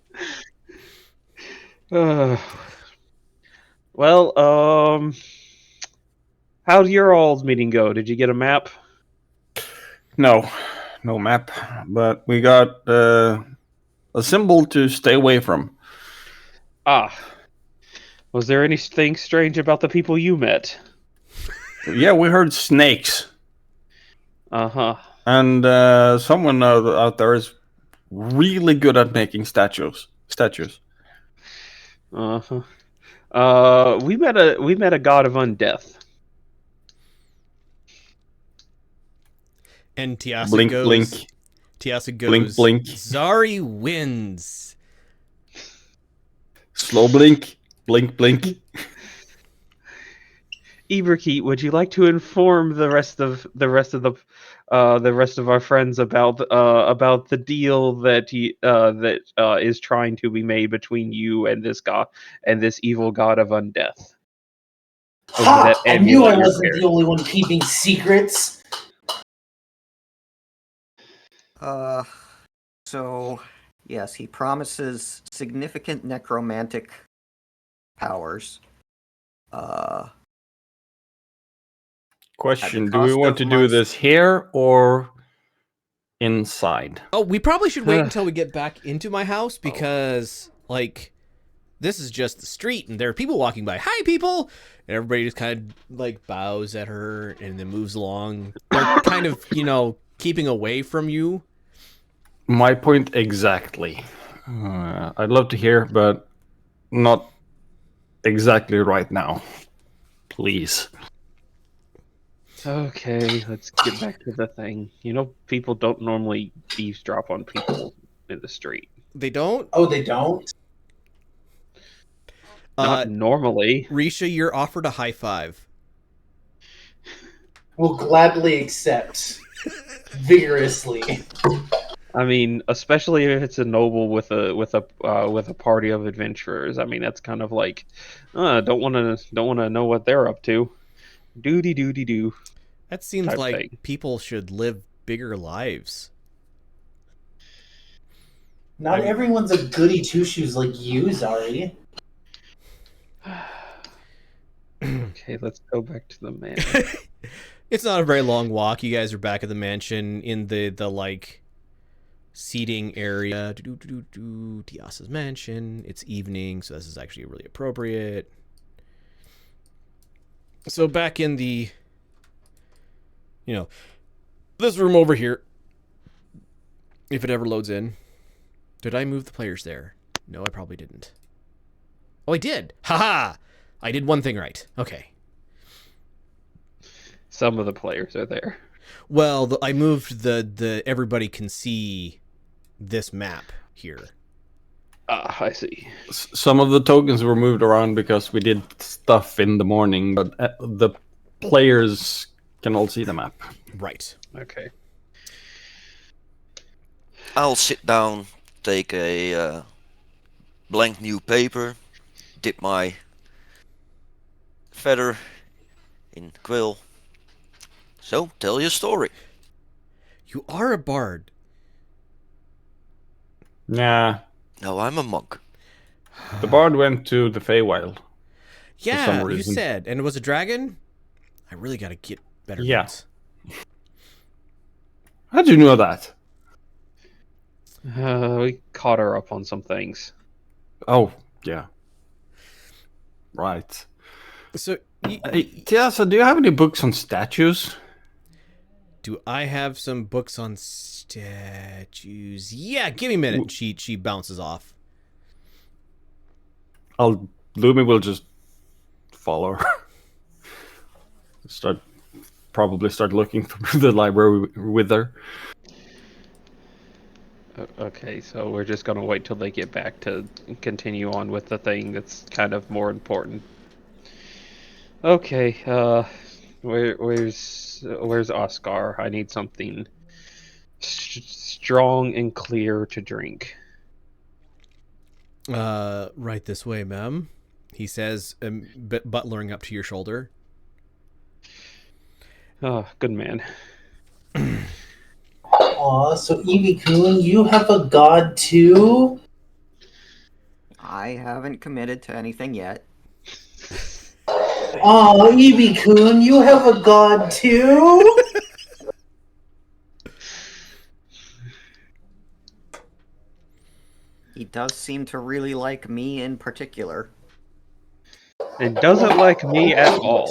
S5: Well, how'd your all's meeting go? Did you get a map?
S2: No map, but we got a symbol to stay away from.
S5: Ah. Was there anything strange about the people you met?
S2: Yeah, we heard snakes.
S5: Uh-huh.
S2: And someone out there is really good at making statues.
S5: Uh-huh. We met a god of undeath.
S1: And Tiasa
S2: Blink,
S1: goes.
S2: blink.
S1: Tiasa goes.
S2: Blink, blink.
S1: Zari wins.
S2: Slow blink. Blink, blink.
S5: Eberkeet, would you like to inform the rest of our friends about the deal that is trying to be made between you and this god and this evil god of undeath?
S4: Ha! I knew I wasn't the only one keeping secrets.
S7: So yes, he promises significant necromantic powers.
S2: Question,
S7: At the
S2: do we
S7: cost
S2: want
S7: of
S2: to do
S7: my-
S2: this here or inside?
S1: Oh, we probably should wait until we get back into my house because, like, this is just the street and there are people walking by. Hi, people! And everybody just kind of, like, bows at her and then moves along. They're kind of, keeping away from you.
S2: My point exactly. I'd love to hear, but not exactly right now. Please.
S5: Okay, let's get back to the thing. People don't normally eavesdrop on people in the street.
S1: They don't?
S4: Oh, they don't?
S5: Not normally.
S1: Risha, you're offered a high five.
S4: Will gladly accept. Vigorously.
S5: I mean, especially if it's a noble with a party of adventurers. I mean, that's kind of like, don't want to know what they're up to. Doody doody doo.
S1: That seems
S5: type
S1: like
S5: thing.
S1: people should live bigger lives.
S4: Not everyone's a goody two-shoes like you, Zari.
S5: Okay, let's go back to the man.
S1: It's not a very long walk. You guys are back at the mansion in the like seating area. Tiasa's mansion. It's evening, so this is actually really appropriate. So back in the, this room over here. If it ever loads in. Did I move the players there? No, I probably didn't. Oh, I did. Haha! I did one thing right. Okay.
S5: Some of the players are there.
S1: Well, I moved the everybody can see this map here.
S5: Ah, I see.
S2: Some of the tokens were moved around because we did stuff in the morning, but the players can all see the map.
S1: Right.
S5: Okay.
S6: I'll sit down, take a blank new paper, dip my feather in quill. So, tell your story.
S1: You are a bard.
S2: Yeah,
S6: No, I'm a monk.
S2: the bard went to the Feywild.
S1: Yeah,
S2: some
S1: you
S2: reason.
S1: said. And it was a dragon? I really got to get better
S2: Yeah.
S1: notes.
S2: How'd you know that?
S5: We caught her up on some things.
S2: Oh, yeah. Right.
S1: So,
S2: Hey, Tiasa, do you have any books on statues?
S1: do I have some books on statues? Yeah, give me a minute. She bounces off.
S2: Lumi will just follow her. Probably start looking through the library with her.
S5: Okay, so we're just gonna wait till they get back to continue on with the thing that's kind of more important. Okay, where's Oscar? I need something strong and clear to drink.
S1: Right this way, ma'am. He says, butlering up to your shoulder.
S5: Oh, good man.
S4: Aw, so Evie-kun, you have a god too?
S7: I haven't committed to anything yet.
S4: Aw, Evie-kun, you have a god too?
S7: He does seem to really like me in particular.
S5: And doesn't like me at all.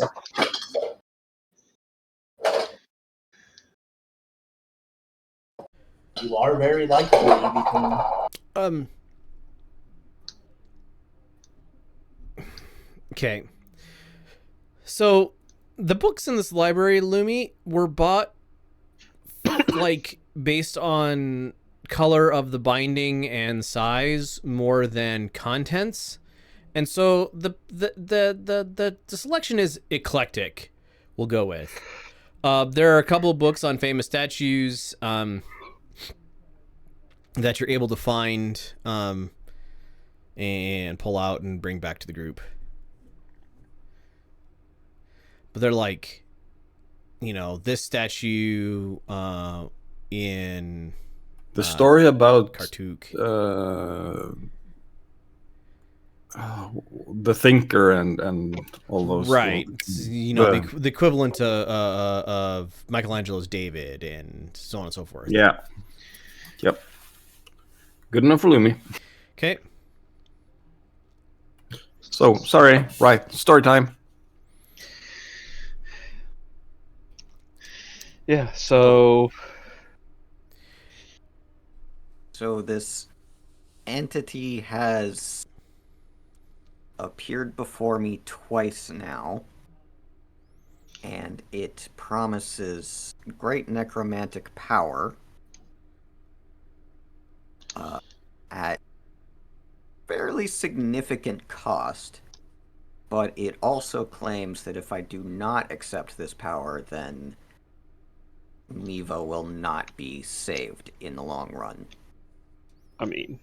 S4: You are very likable, Evie-kun.
S1: Okay. So, the books in this library, Lumi, were bought like based on color of the binding and size more than contents. And so the selection is eclectic, we'll go with. There are a couple of books on famous statues that you're able to find and pull out and bring back to the group. But they're like, this statue in
S2: The story about
S1: Kartuk.
S2: the thinker and all those.
S1: Right.
S2: the-
S1: The equivalent of Michelangelo's David and so on and so forth.
S2: Yeah. Yep. Good enough for Lumi.
S1: Okay.
S2: So, sorry. Right. Story time.
S5: Yeah, so
S7: So this entity has appeared before me twice now, and it promises great necromantic power at fairly significant cost, but it also claims that if I do not accept this power, then Miva will not be saved in the long run.
S5: I mean,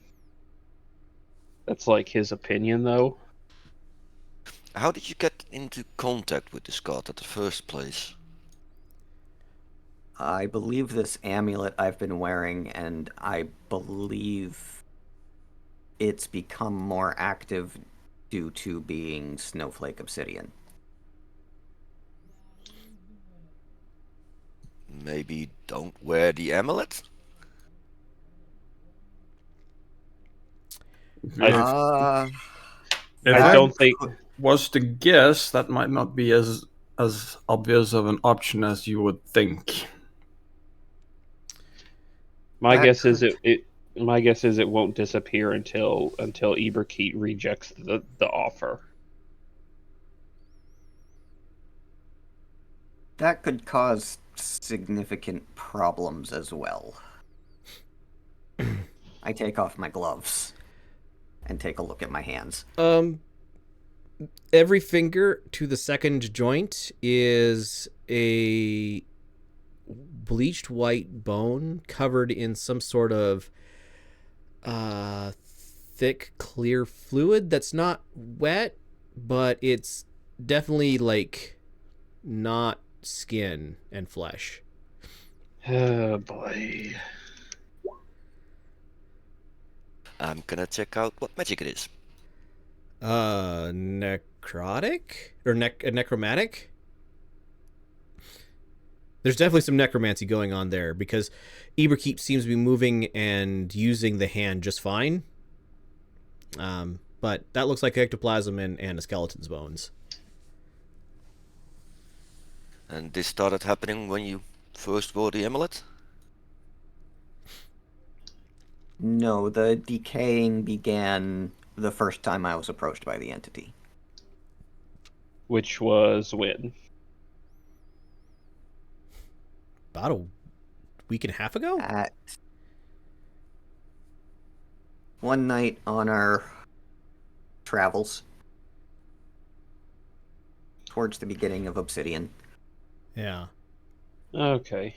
S5: that's like his opinion, though.
S6: How did you get into contact with this god at the first place?
S7: I believe this amulet I've been wearing, and I believe it's become more active due to being snowflake obsidian.
S6: Maybe don't wear the amulet?
S5: I
S2: If
S5: I
S2: I
S5: don't think.
S2: was to guess, that might not be as obvious of an option as you would think.
S5: My
S7: That
S5: guess is
S7: could-
S5: my guess is it won't disappear until Eberkeet rejects the offer.
S7: That could cause significant problems as well. I take off my gloves and take a look at my hands.
S1: Every finger to the second joint is a bleached white bone covered in some sort of thick, clear fluid that's not wet, but it's definitely like not skin and flesh.
S5: Oh boy.
S6: I'm gonna check out what magic it is.
S1: Necrotic or necromantic? There's definitely some necromancy going on there because Eberkeep seems to be moving and using the hand just fine. But that looks like ectoplasm and a skeleton's bones.
S6: And this started happening when you first wore the amulet?
S7: No, the decaying began the first time I was approached by the entity.
S5: Which was when?
S1: About a week and a half ago?
S7: At one night on our travels towards the beginning of Obsidian.
S1: Yeah.
S5: Okay.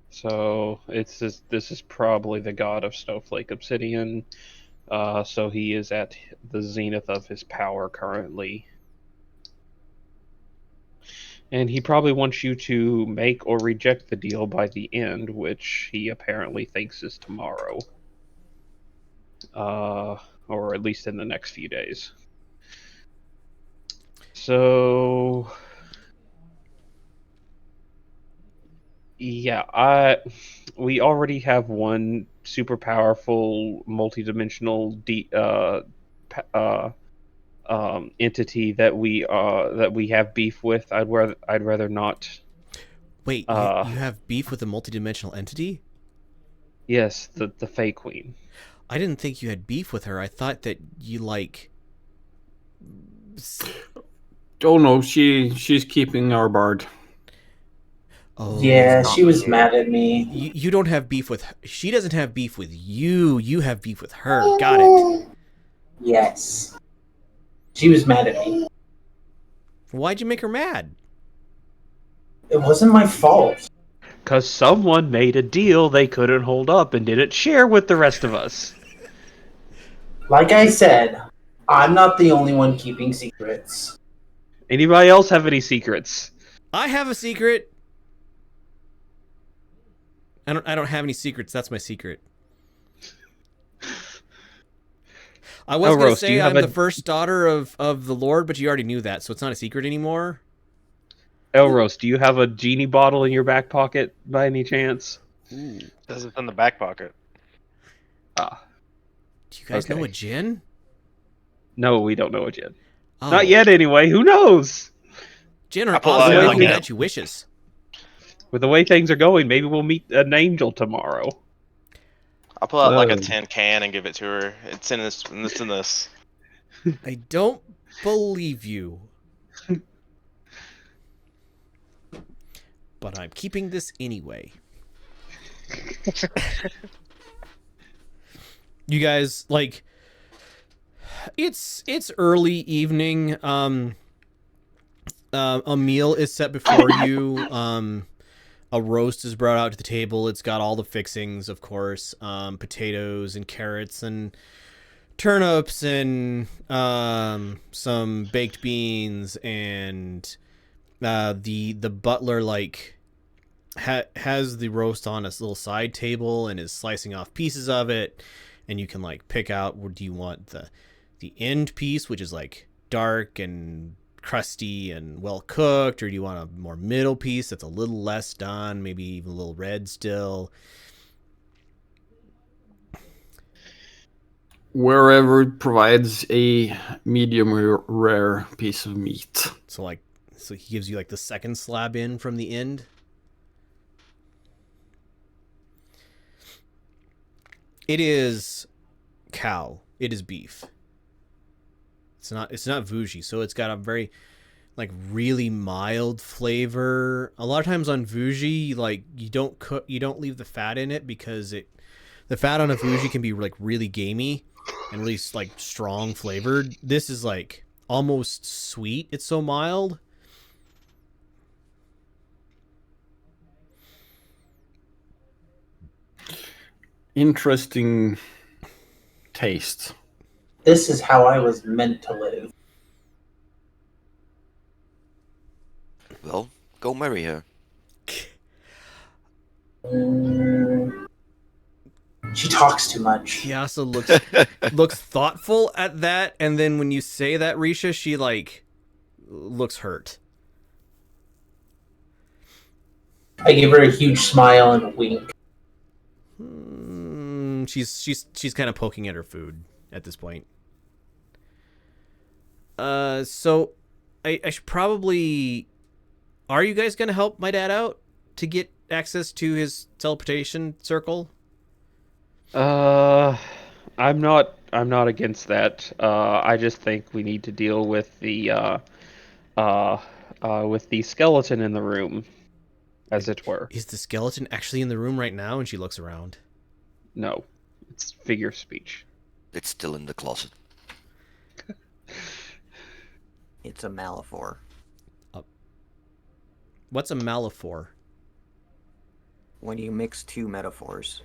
S5: So this is probably the god of Snowflake Obsidian. So he is at the zenith of his power currently. And he probably wants you to make or reject the deal by the end, which he apparently thinks is tomorrow. Or at least in the next few days. So yeah, we already have one super powerful multidimensional entity that we have beef with. I'd rather not.
S1: Wait, you have beef with a multidimensional entity?
S5: Yes, the Fey Queen.
S1: I didn't think you had beef with her. I thought that you like.
S2: Oh no, she's keeping our bard.
S1: Oh
S4: Yeah, she was mad at me.
S1: You don't have beef with her. She doesn't have beef with you. You have beef with her. Got it.
S4: Yes. She was mad at me.
S1: Why'd you make her mad?
S4: It wasn't my fault.
S5: Because someone made a deal they couldn't hold up and didn't share with the rest of us.
S4: Like I said, I'm not the only one keeping secrets.
S5: Anybody else have any secrets?
S1: I have a secret. I don't have any secrets. That's my secret. I was going to say I'm the first daughter of the Lord, but you already knew that, so it's not a secret anymore.
S5: Elros, do you have a genie bottle in your back pocket by any chance?
S3: Ooh. Says it's in the back pocket.
S5: Ah.
S1: Do you guys know a djinn?
S5: No, we don't know a djinn.
S1: Oh.
S5: Not yet, anyway. Who knows?
S1: Djinn are awesome. They can grant you wishes.
S5: With the way things are going, maybe we'll meet an angel tomorrow.
S3: I'll pull out like a tin can and give it to her. It's in this, and this, and this.
S1: I don't believe you. But I'm keeping this anyway. You guys, like, it's early evening. A meal is set before you. A roast is brought out to the table. It's got all the fixings, of course, potatoes and carrots and turnips and some baked beans, and the butler like has the roast on a little side table and is slicing off pieces of it, and you can like pick out, do you want the end piece, which is like dark and crusty and well cooked, or do you want a more middle piece that's a little less done, maybe even a little red still?
S2: Wherever it provides a medium rare piece of meat.
S1: So he gives you like the second slab in from the end. It is cow. It is beef. It's not Vuji, so it's got a very like really mild flavor. A lot of times on Vuji, like you don't leave the fat in it because the fat on a Vuji can be like really gamey and really like strong flavored. This is like almost sweet. It's so mild.
S2: Interesting taste.
S4: This is how I was meant to live.
S6: Well, go marry her.
S4: She talks too much.
S1: He also looks thoughtful at that, and then when you say that, Risha, she like looks hurt.
S4: I give her a huge smile and a wink.
S1: She's kind of poking at her food at this point. So I should probably. Are you guys gonna help my dad out to get access to his teleportation circle?
S5: I'm not against that. I just think we need to deal with the skeleton in the room, as it were.
S1: Is the skeleton actually in the room right now? And she looks around.
S5: No, it's figure of speech.
S6: It's still in the closet.
S7: It's a Malefor.
S1: What's a Malefor?
S7: When you mix two metaphors.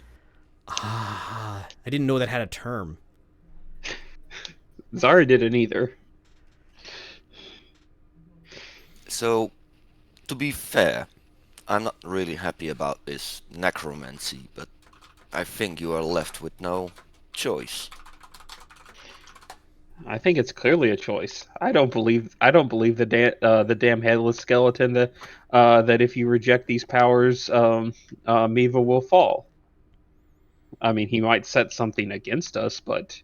S1: Ah, I didn't know that had a term.
S5: Zara didn't either.
S6: So, to be fair, I'm not really happy about this necromancy, but I think you are left with no choice.
S5: I think it's clearly a choice. I don't believe the damn headless skeleton that if you reject these powers, Miva will fall. I mean, he might set something against us, but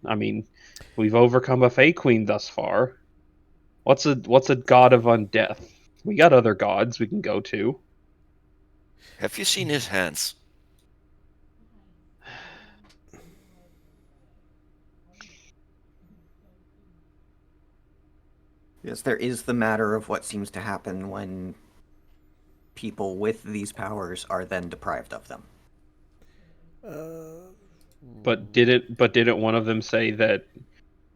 S5: I mean, we've overcome a Fey Queen thus far. What's a god of undeath? We got other gods we can go to.
S6: Have you seen his hands?
S7: Yes, there is the matter of what seems to happen when people with these powers are then deprived of them.
S5: But didn't one of them say that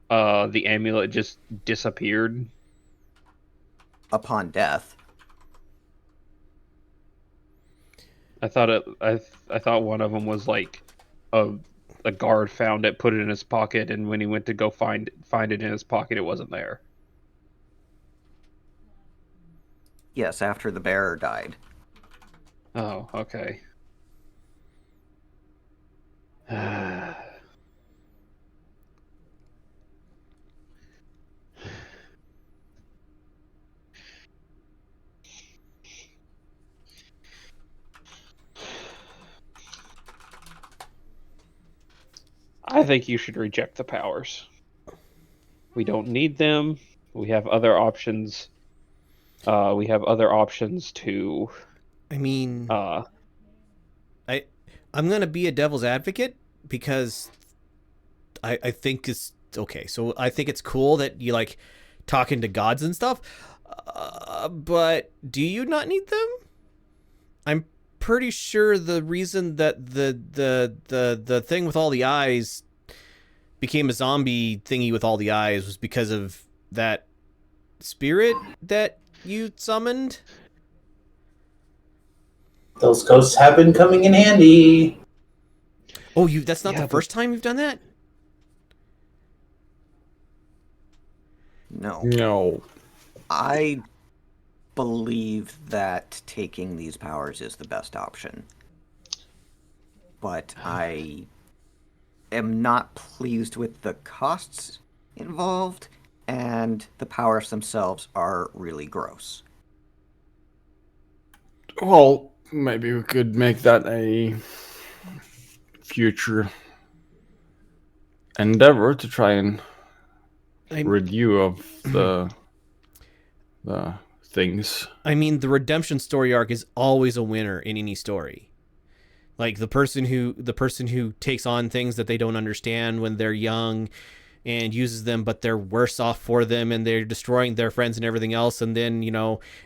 S5: the amulet just disappeared?
S7: Upon death.
S5: I thought one of them was like a guard found it, put it in his pocket, and when he went to go find it in his pocket, it wasn't there.
S7: Yes, after the bearer died.
S5: Oh, okay. I think you should reject the powers. We don't need them. We have other options. We have other options to.
S1: I mean, I'm gonna be a devil's advocate because I think it's okay. So I think it's cool that you like talking to gods and stuff. But do you not need them? I'm pretty sure the reason that the thing with all the eyes became a zombie thingy with all the eyes was because of that spirit that you summoned.
S4: Those ghosts have been coming in handy.
S1: Oh, that's not the first time you've done that?
S7: No.
S2: No.
S7: I believe that taking these powers is the best option. But I am not pleased with the costs involved, and the powers themselves are really gross.
S2: Well, maybe we could make that a future endeavor to try and rid you of the things.
S1: I mean, the redemption story arc is always a winner in any story. Like the person who takes on things that they don't understand when they're young and uses them, but they're worse off for them and they're destroying their friends and everything else. And then,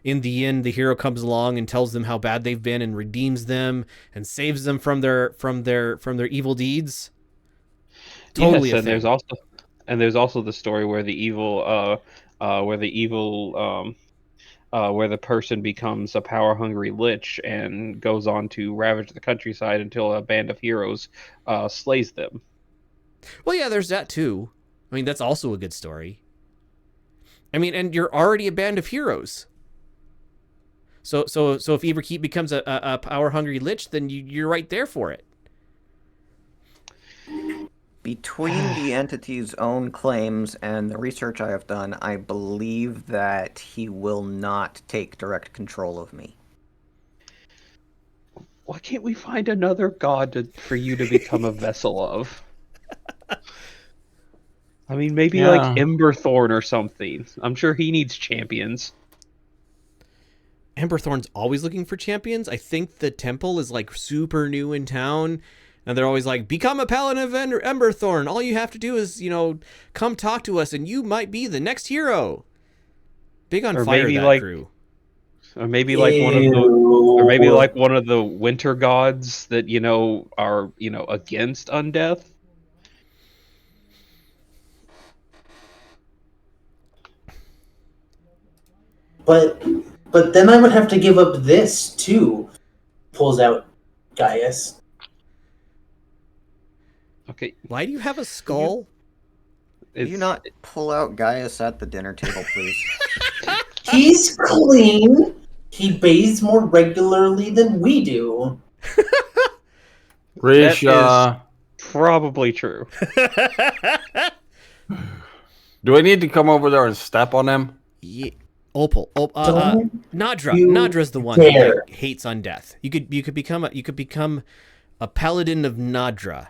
S1: in the end, the hero comes along and tells them how bad they've been and redeems them and saves them from their evil deeds. Totally
S5: yes,
S1: a
S5: and
S1: thing.
S5: there's also the story where where the person becomes a power-hungry lich and goes on to ravage the countryside until a band of heroes slays them.
S1: Well, yeah, there's that too. I mean, that's also a good story. I mean, and you're already a band of heroes. So if Everkeep becomes a power hungry lich, then you're right there for it.
S7: Between the entity's own claims and the research I have done, I believe that he will not take direct control of me.
S5: Why can't we find another god for you to become a vessel of? I mean, maybe like
S2: Yeah.
S5: Emberthorn or something. I'm sure he needs champions.
S1: Emberthorn's always looking for champions. I think the temple is like super new in town, and they're always like, become a paladin of Emberthorn. All you have to do is, come talk to us, and you might be the next hero. Big on
S5: Or
S1: fire,
S5: maybe
S1: that
S5: like
S1: crew.
S5: Or maybe like one of the winter gods that are against undeath.
S4: But then I would have to give up this too. Pulls out Gaius.
S5: Okay,
S1: Why do you have a skull?
S7: Will you not pull out Gaius at the dinner table, please?
S4: He's clean. He bathes more regularly than we do.
S2: Risha,
S5: probably true.
S2: do I need to come over there and step on him?
S1: Yeah. Opal.
S4: Don't
S1: Nadra.
S4: you
S1: Nadra's the one
S4: dare.
S1: that hates undeath. You could become a paladin of Nadra,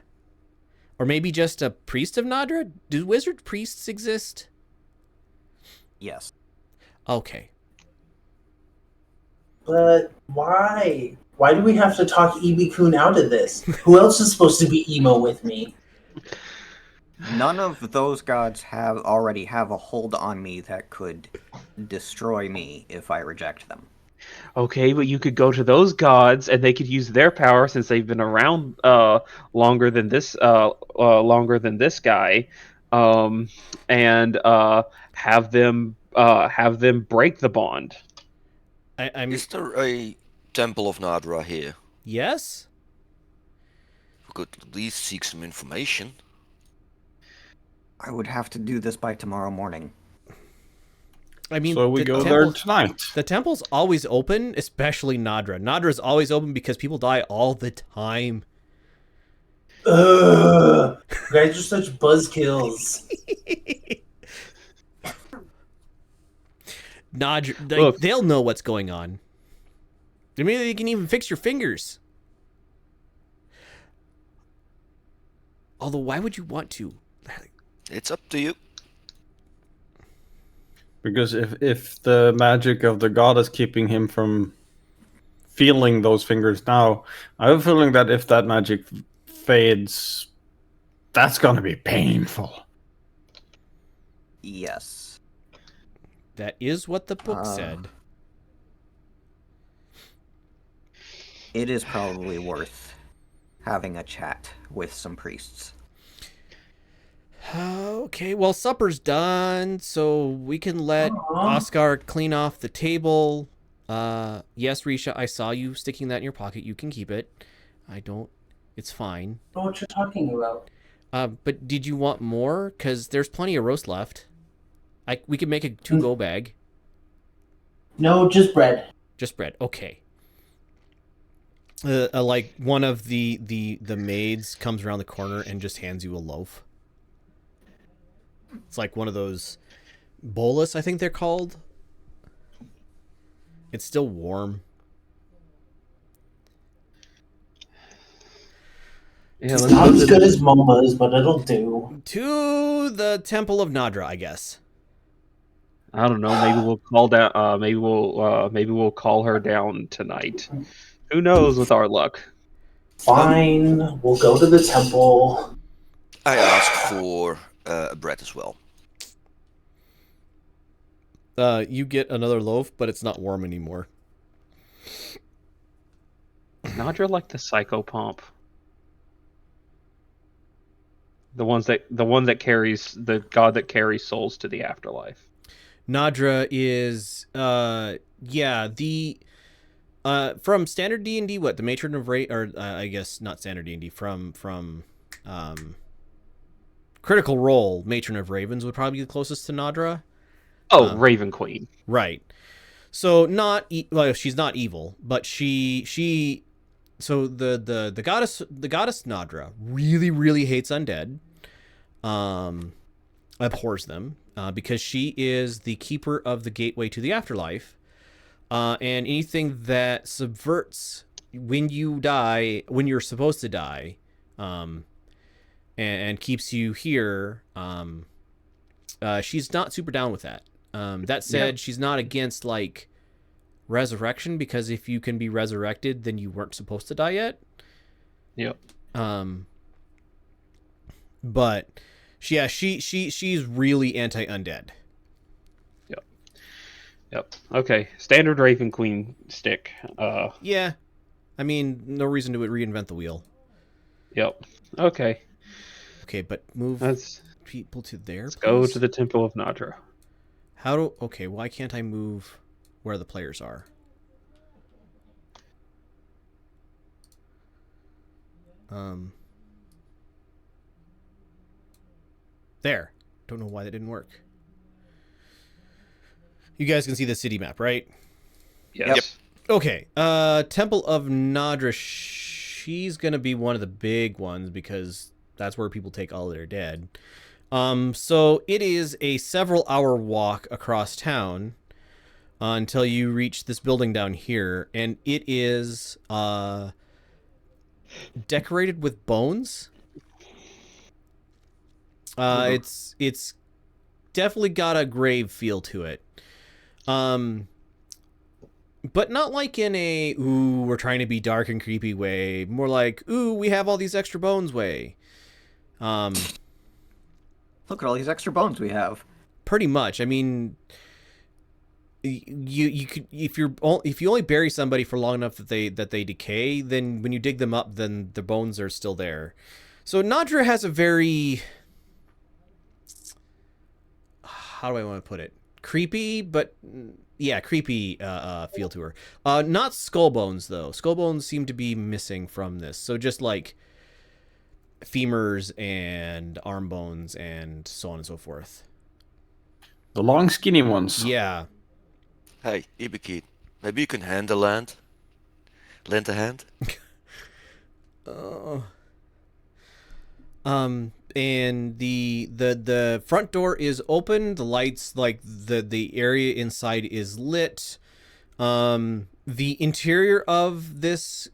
S1: or maybe just a priest of Nadra. Do wizard priests exist?
S7: Yes.
S1: Okay.
S4: But why? Why do we have to talk Ibi-kun out of this? Who else is supposed to be emo with me?
S7: None of those gods already have a hold on me that could destroy me if I reject them.
S5: Okay, but you could go to those gods and they could use their power since they've been around longer than this guy, and have them break the bond.
S1: I'm
S6: Is there a Temple of Nadra here?
S1: yes.
S6: We could at least seek some information.
S7: I would have to do this by tomorrow morning.
S1: I mean,
S2: So we
S1: the
S2: go there
S1: temple's-
S2: tonight.
S1: The temple's always open, especially Nadra. Nadra's always open because people die all the time.
S4: Ugh, you guys are such buzzkills.
S1: Nadra,
S5: Look.
S1: they'll know what's going on. Maybe they can even fix your fingers. Although, why would you want to?
S6: It's up to you.
S2: Because if the magic of the god is keeping him from feeling those fingers now, I have a feeling that if that magic fades, that's gonna be painful.
S7: Yes.
S1: That is what the book said.
S7: It is probably worth having a chat with some priests.
S1: Okay, well, supper's done, so we can let
S4: Aw.
S1: Oscar clean off the table. Yes, Risha, I saw you sticking that in your pocket. You can keep it. It's fine.
S4: I don't know what you're talking about.
S1: But did you want more? Because there's plenty of roast left. We could make a to-go bag.
S4: No, just bread.
S1: Just bread. Okay. Like one of the maids comes around the corner and just hands you a loaf. It's like one of those bolus, I think they're called. It's still warm.
S5: Yeah,
S4: It's
S5: let's
S4: not
S5: go
S4: as
S5: to
S4: good as Moma's, but it'll do.
S1: To the Temple of Nadra, I guess.
S5: I don't know. Maybe we'll call down. Maybe we'll call her down tonight. Who knows with our luck?
S4: Fine, we'll go to the temple.
S6: I ask for bread as well.
S1: You get another loaf, but it's not warm anymore.
S5: Nadra like the psychopomp. The one that carries the god that carries souls to the afterlife.
S1: Nadra is from standard D&D, what, the Matron of I guess not standard D&D, from Critical Role, Matron of Ravens would probably be the closest to Nadra.
S5: Oh, Raven Queen.
S1: Right. So she's not evil, but so the goddess Nadra really hates undead. Abhors them, because she is the keeper of the gateway to the afterlife. And anything that subverts when you die, when you're supposed to die, and keeps you here, she's not super down with that. That said, she's not against like resurrection, because if you can be resurrected, then you weren't supposed to die yet.
S5: Yep.
S1: But she's really anti-undead.
S5: Yep. Okay. Standard Raven Queen stick.
S1: Yeah. I mean, no reason to reinvent the wheel.
S5: Yep. Okay.
S1: Okay, but move
S5: Let's
S1: people to there.
S5: go to the Temple of Nadra.
S1: Okay, why can't I move where the players are? There. Don't know why that didn't work. You guys can see the city map, right?
S5: Yes.
S1: Okay. Temple of Nadra. She's gonna be one of the big ones because that's where people take all their dead. So it is a several-hour walk across town until you reach this building down here, and it is decorated with bones. It's definitely got a grave feel to it. But not like in a, ooh, we're trying to be dark and creepy way. More like, ooh, we have all these extra bones way.
S7: Look at all these extra bones we have.
S1: Pretty much. I mean, you could, if you only bury somebody for long enough that they decay, then when you dig them up, then the bones are still there. So Nadra has a very, how do I want to put it? Creepy, but yeah, creepy feel to her. Not skull bones though. Skull bones seem to be missing from this. So just like femurs and arm bones and so on and so forth.
S2: The long, skinny ones.
S1: Yeah.
S6: Hey, Ibikid, maybe you can hand a land? Lend a hand?
S1: And the front door is open. The lights, like the area inside is lit. The interior of this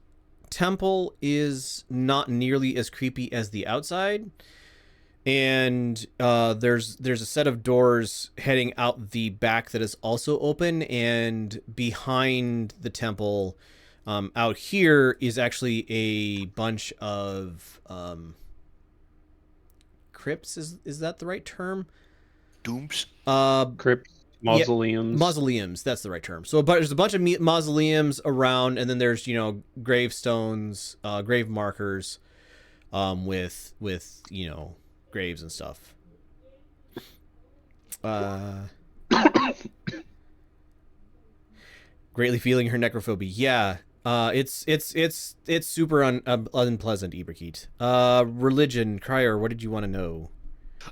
S1: temple is not nearly as creepy as the outside. And there's a set of doors heading out the back that is also open, and behind the temple, out here is actually a bunch of crypts. Is that the right term?
S6: Dooms?
S5: Crypts, mausoleums.
S1: Yeah, mausoleums, that's the right term. So there's a bunch of mausoleums around, and then there's, gravestones, grave markers, with graves and stuff. Greatly feeling her necrophobia. Yeah. It's super unpleasant, Ibrahit. Religion, Crier, what did you want to know?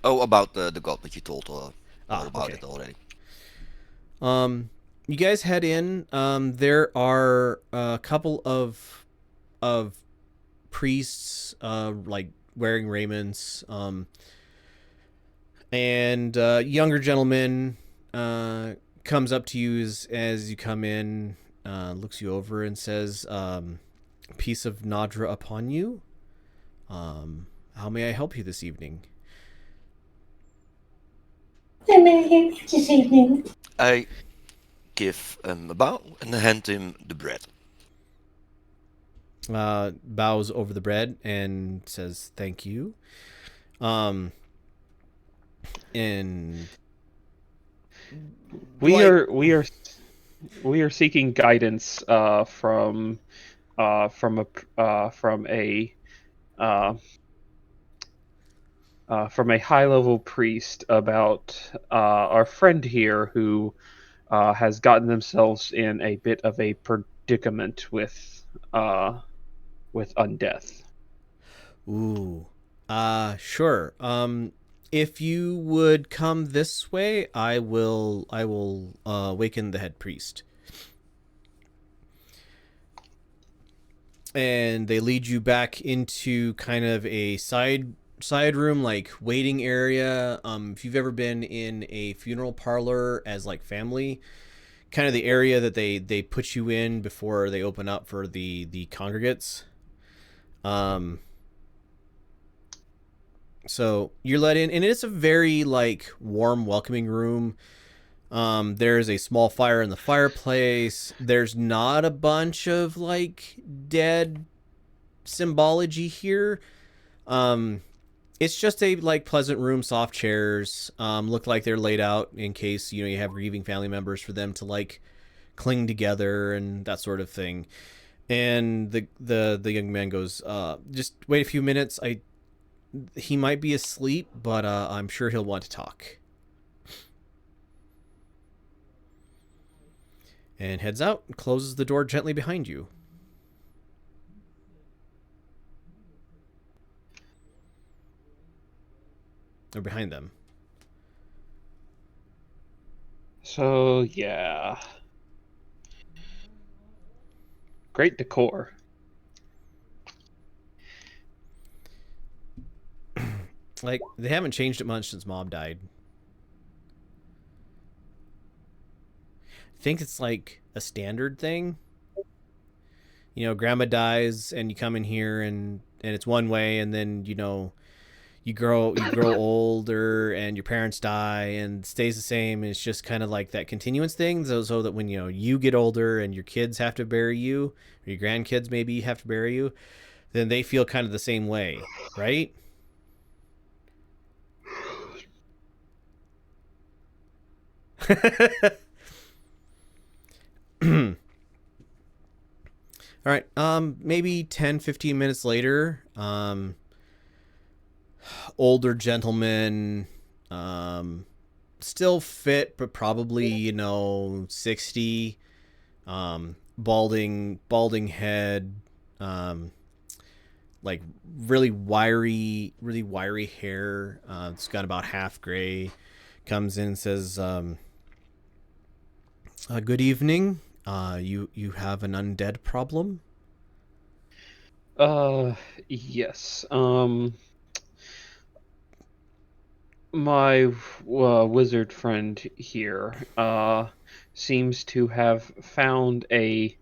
S6: Oh, about the god that you told all about
S1: okay.
S6: it already.
S1: You guys head in. There are a couple of priests, like wearing raiments, and younger gentleman comes up to you as you come in, looks you over and says, "Peace of Nadra upon you. How may I help you this evening?"
S4: I may help you this evening.
S6: I give him a bow and hand him the bread.
S1: bows over the bread and says thank you. And
S5: We
S1: like,
S5: are seeking guidance from a high level priest about our friend here who has gotten themselves in a bit of a predicament with undeath.
S1: ooh, sure. If you would come this way, I will waken the head priest. And they lead you back into kind of a side room, like waiting area. If you've ever been in a funeral parlor as like family, kind of the area that they put you in before they open up for the congregates. So you're let in, and it's a very like warm, welcoming room. There's a small fire in the fireplace. There's not a bunch of like dead symbology here. Um, it's just a like pleasant room, soft chairs. Look like they're laid out in case you have grieving family members for them to like cling together and that sort of thing. And the young man goes, just wait a few minutes. He might be asleep, but I'm sure he'll want to talk. And heads out and closes the door gently behind you. Or behind them.
S5: So yeah, great decor.
S1: Like, they haven't changed it much since Mom died. I think it's like a standard thing. Grandma dies and you come in here and it's one way, and then you grow older and your parents die and it stays the same, and it's just kind of like that continuance thing, so that when you get older and your kids have to bury you, or your grandkids maybe have to bury you, then they feel kind of the same way, right? All right. Maybe 10-15 minutes later, older gentleman, still fit, but probably, 60, balding head, like really wiry hair. It's got about half gray. Comes in and says, good evening. You have an undead problem?
S5: Yes. My wizard friend here seems to have found a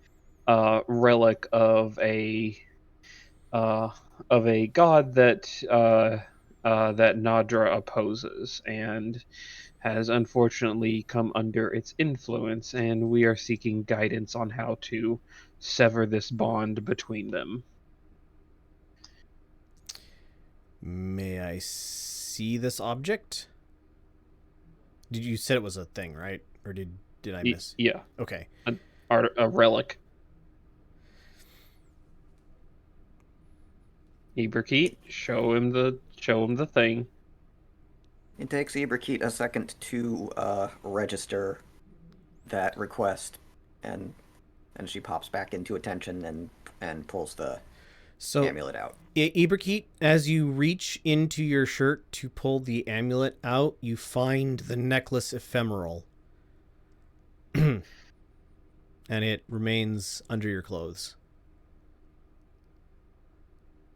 S5: relic of a god that Nadra opposes, and has unfortunately come under its influence, and we are seeking guidance on how to sever this bond between them.
S1: May I see this object? Did you said it was a thing, right? Or did I miss?
S5: Yeah,
S1: Okay.
S5: a relic. Eberkeet, show him the thing.
S7: It takes Iberkeet a second to register that request, and she pops back into attention and pulls the amulet out.
S1: Eberkeet, as you reach into your shirt to pull the amulet out, you find the necklace ephemeral. And it remains under your clothes.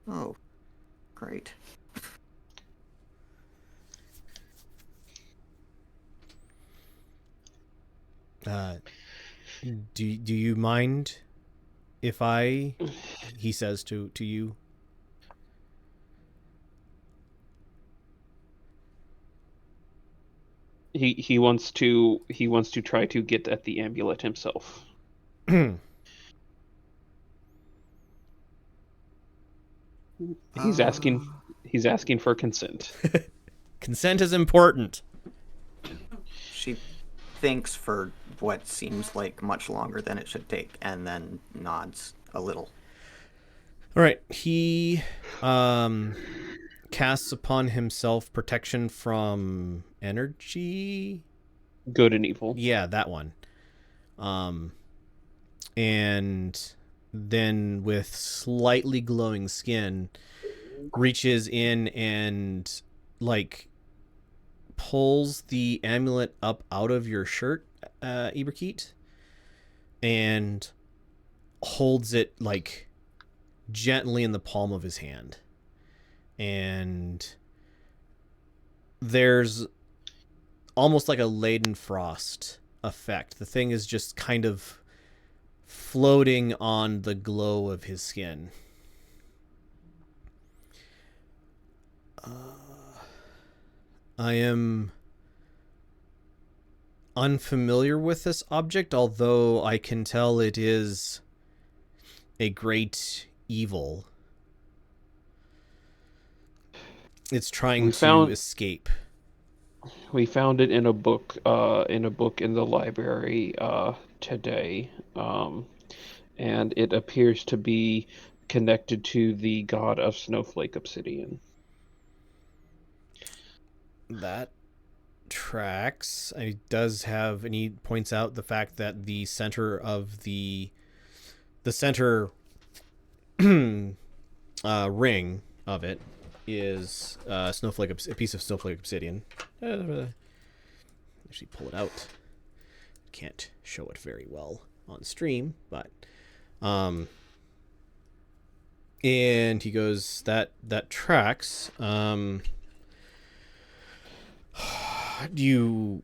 S7: Oh, great.
S1: Do you mind if he says to you?
S5: He wants to try to get at the amulet himself. He's asking. He's asking for consent.
S1: Consent is important.
S7: She thinks for what seems like much longer than it should take, and then nods a little.
S1: All right. He casts upon himself protection from energy.
S5: Good and evil.
S1: Yeah, that one. And then with slightly glowing skin, reaches in and like pulls the amulet up out of your shirt, Iberkeet, and holds it like gently in the palm of his hand. And there's almost like a laden frost effect. The thing is just kind of floating on the glow of his skin. I am unfamiliar with this object, although I can tell it is a great evil. It's trying to escape.
S5: We found it in a book in the library today, and it appears to be connected to the god of Snowflake Obsidian.
S1: That tracks. It does have, and he points out the fact that the center of the center ring of it is a piece of snowflake obsidian. Actually, pull it out. Can't show it very well on stream, but and he goes, that tracks. You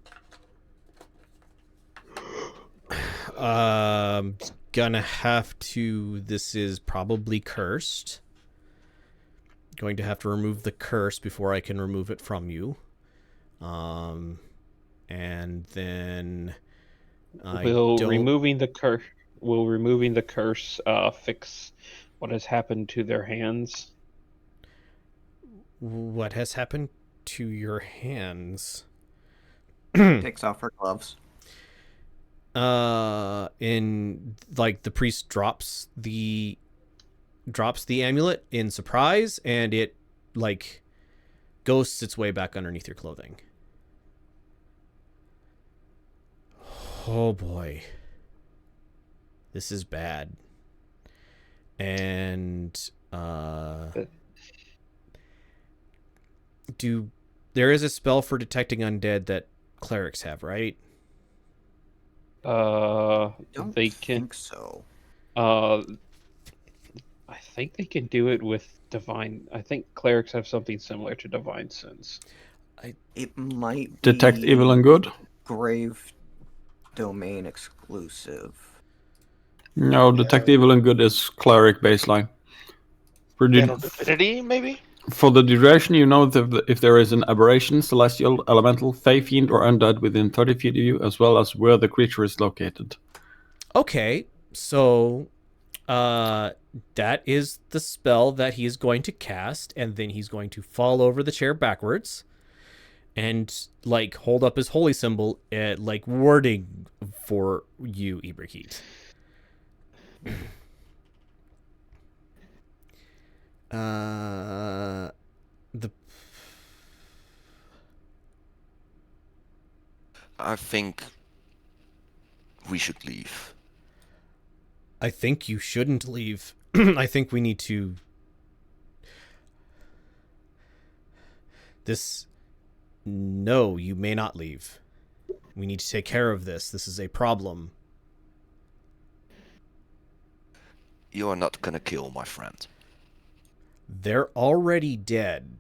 S1: gonna have to, this is probably cursed. Going to have to remove the curse before I can remove it from you. And then
S5: Will removing the curse fix what has happened to their hands?
S1: What has happened to your hands?
S7: Takes off her gloves.
S1: In like the priest drops the amulet in surprise, and it like ghosts its way back underneath your clothing. Oh boy, this is bad. And there is a spell for detecting undead that clerics have, right?
S7: Don't
S5: they can.
S7: think so.
S5: I think they can do it with divine. I think clerics have something similar to divine sense.
S7: It might
S2: Detect
S7: be
S2: evil and good?
S7: grave domain exclusive.
S2: No, detect evil and good is cleric baseline.
S3: Channel Divinity, maybe?
S2: For the duration, you know if there is an aberration, celestial, elemental, fey, fiend, or undead within 30 feet of you, as well as where the creature is located.
S1: Okay, so that is the spell that he is going to cast, and then he's going to fall over the chair backwards and like hold up his holy symbol, like wording for you, Iberkeet.
S6: I think we should leave.
S1: I think you shouldn't leave. I think we need to... No, you may not leave. We need to take care of this. This is a problem.
S6: You are not gonna kill my friend.
S1: They're already dead.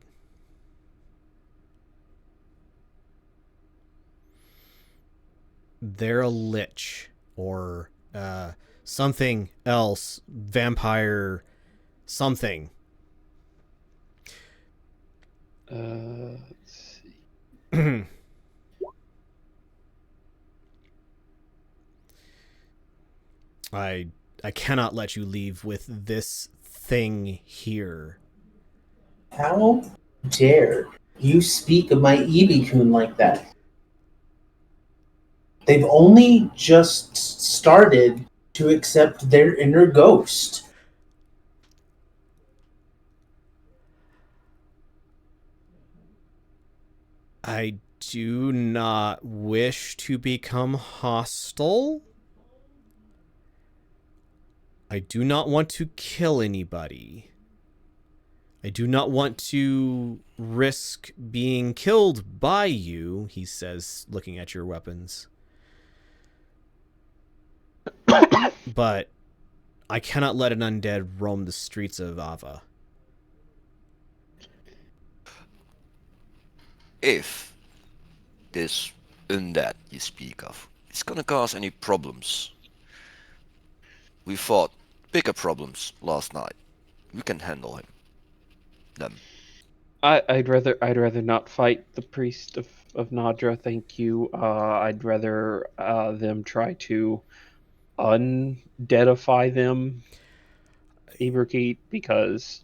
S1: They're a lich or something else, vampire, something.
S5: Let's see.
S1: I cannot let you leave with this thing here.
S4: How dare you speak of my Ibikun like that? They've only just started to accept their inner ghost.
S1: I do not wish to become hostile. I do not want to kill anybody. I do not want to risk being killed by you, he says, looking at your weapons. But I cannot let an undead roam the streets of Ava.
S6: If this undead you speak of is gonna cause any problems, we fought bigger problems last night. We can handle them.
S5: I'd rather not fight the priest of Nadra. Thank you. I'd rather them try to undeadify them, Eberkeet, because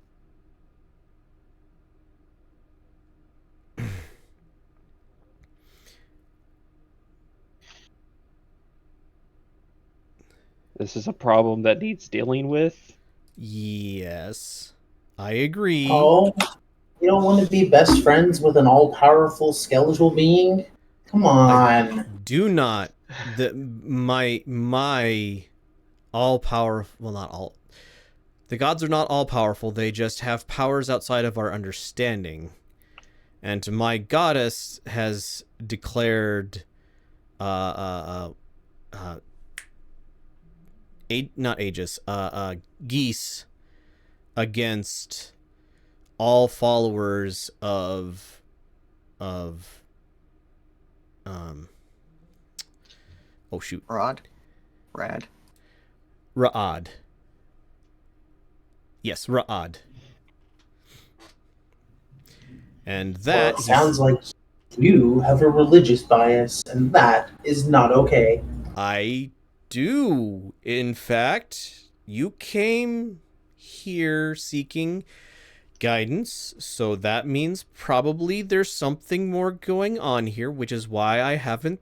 S5: this is a problem that needs dealing with.
S1: Yes, I agree.
S4: Oh, you don't want to be best friends with an all-powerful skeletal being? Come on.
S1: Do not my all powerful, well, not all, the gods are not all powerful, they just have powers outside of our understanding, and my goddess has declared not Aegis, geese against all followers of oh shoot,
S7: Rad.
S1: Ra'ad. Yes, Ra'ad. And
S4: Well,
S1: that
S4: it sounds like you have a religious bias, and that is not okay.
S1: I do. In fact, you came here seeking guidance, so that means probably there's something more going on here, which is why I haven't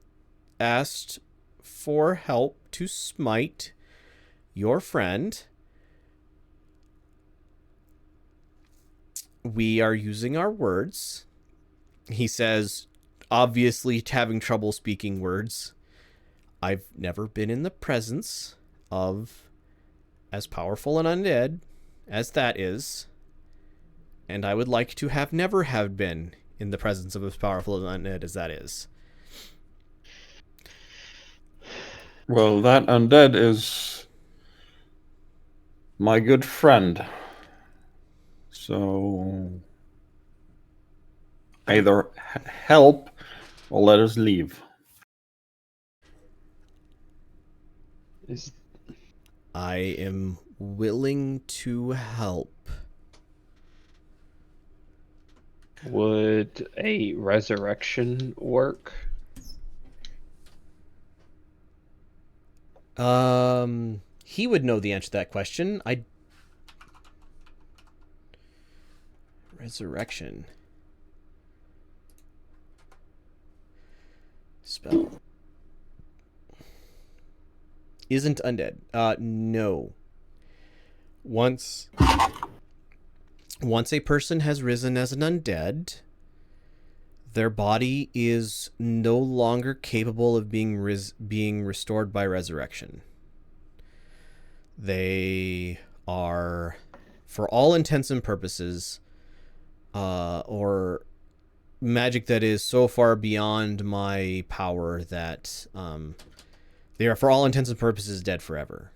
S1: asked for help to smite your friend. We are using our words. He says, obviously having trouble speaking words. I've never been in the presence of as powerful an undead as that is, and I would like to have never have been in the presence of as powerful an undead as that is.
S2: Well, that undead is my good friend. So either help or let us leave.
S1: I am willing to help.
S5: Would a resurrection work?
S1: He would know the answer to that question. Resurrection. Spell. Isn't undead. No. Once a person has risen as an undead, their body is no longer capable of being restored by resurrection. They are, for all intents and purposes, or magic that is so far beyond my power that they are, for all intents and purposes, dead forever.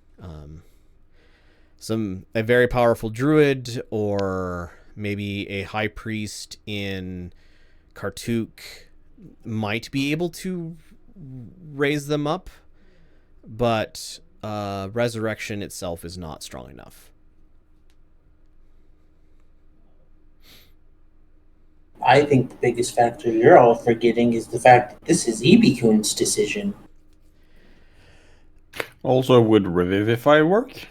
S1: A very powerful druid, or maybe a high priest in Kartuk might be able to raise them up, but resurrection itself is not strong enough.
S4: I think the biggest factor you're all forgetting is the fact that this is Ibikun's decision.
S2: Also, would Revivify work?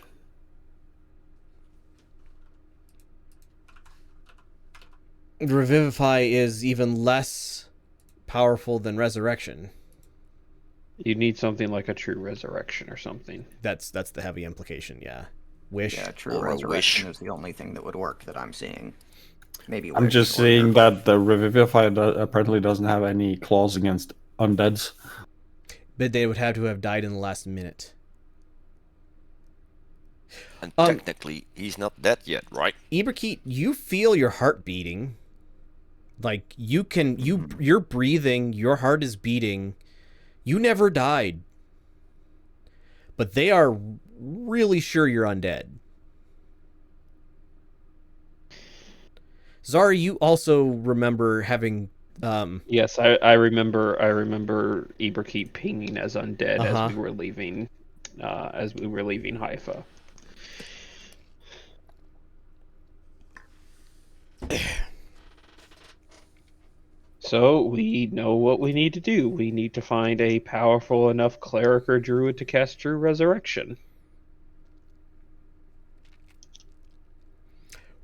S1: Revivify is even less powerful than Resurrection.
S5: You need something like a true resurrection or something.
S1: That's the heavy implication, yeah. Wish.
S7: Yeah, true
S6: Or a
S7: resurrection
S6: wish.
S7: is the only thing that would work that I'm seeing. Maybe
S2: I'm
S7: wish
S2: just
S7: or
S2: seeing
S7: your-
S2: that the Revivify apparently doesn't have any clause against undeads.
S1: But they would have to have died in the last minute.
S6: And technically, he's not dead yet, right?
S1: Iberkeet, you feel your heart beating. Like you're breathing, your heart is beating. You never died. But they are really sure you're undead. Zara, you also remember having
S5: Yes, I remember Iberkeep pinging as undead
S1: Uh-huh.
S5: as we were leaving Haifa. So we know what we need to do. We need to find a powerful enough cleric or druid to cast True Resurrection.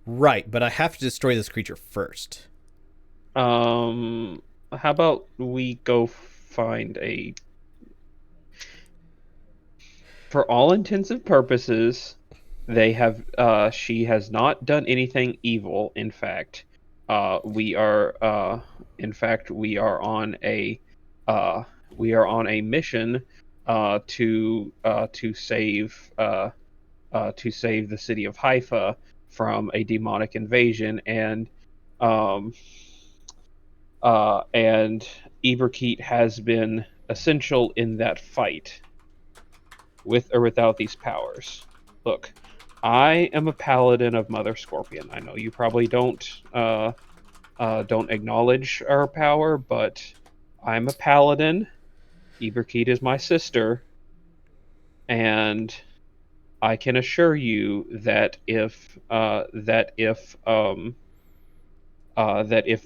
S1: right, but I have to destroy this creature first.
S5: How about we go find a... For all intents and purposes, she has not done anything evil. In fact, we are on a mission to save the city of Haifa from a demonic invasion, and Iberkeet has been essential in that fight, with or without these powers. Look, I am a paladin of Mother Scorpion. I know you probably don't acknowledge our power, but I'm a paladin. Iberkeet is my sister, and I can assure you that if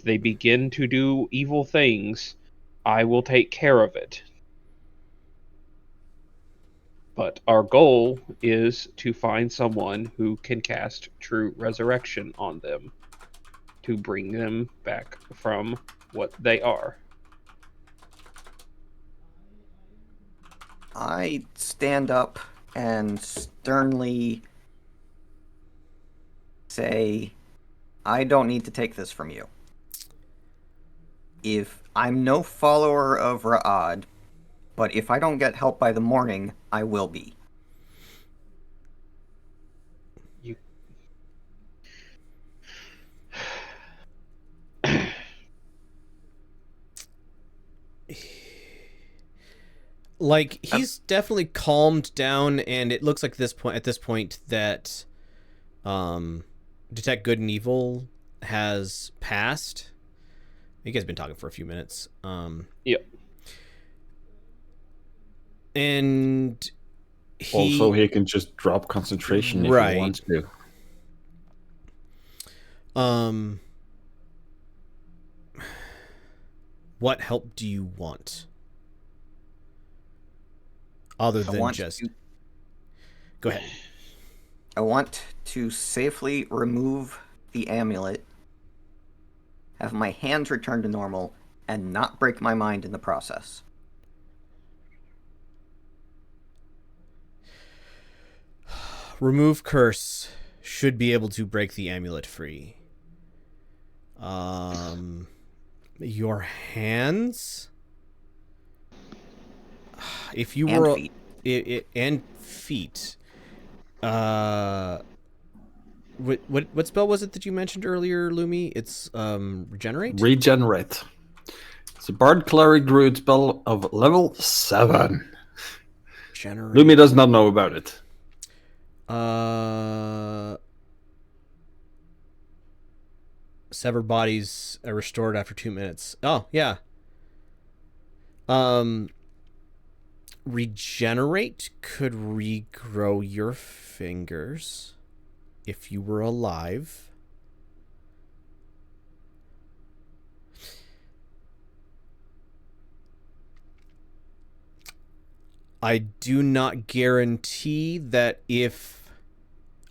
S5: they begin to do evil things, I will take care of it. But our goal is to find someone who can cast True Resurrection on them to bring them back from what they are.
S7: I stand up and sternly say, I don't need to take this from you. If I'm no follower of Ra'ad, but if I don't get help by the morning, I will be.
S5: You
S1: Like he's definitely calmed down, and it looks like at this point that detect good and evil has passed. You guys have been talking for a few minutes.
S5: Yep.
S1: And
S2: Also, he can just drop concentration if
S1: Right.
S2: he wants to.
S1: What help do you want? Other than just... Go ahead.
S7: I want to safely remove the amulet, have my hands return to normal, and not break my mind in the process.
S1: Remove curse should be able to break the amulet free. Your hands? If you
S7: And
S1: were...
S7: feet.
S1: And feet. What spell was it that you mentioned earlier, Lumi? It's regenerate?
S2: Regenerate. It's a bard cleric druid spell of level 7.
S1: Generate.
S2: Lumi does not know about it.
S1: Severed bodies are restored after 2 minutes. Oh, yeah. Regenerate could regrow your fingers if you were alive. I do not guarantee that if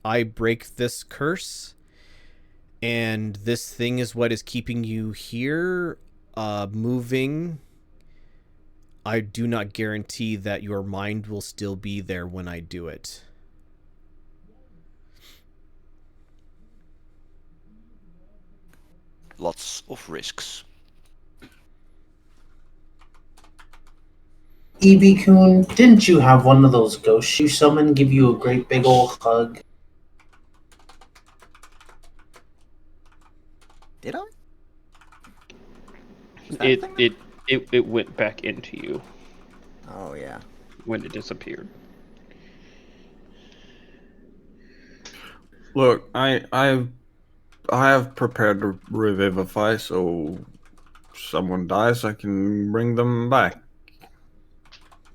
S1: I break this curse, and this thing is what is keeping you here, moving. I do not guarantee that your mind will still be there when I do it.
S6: Lots of risks.
S4: EB-kun, didn't you have one of those ghosts you summon give you a great big old hug?
S7: Did I? Was that a thing?
S5: It went back into you
S7: Oh yeah.
S5: when it disappeared.
S2: Look, I have prepared to revivify, so if someone dies, I can bring them back.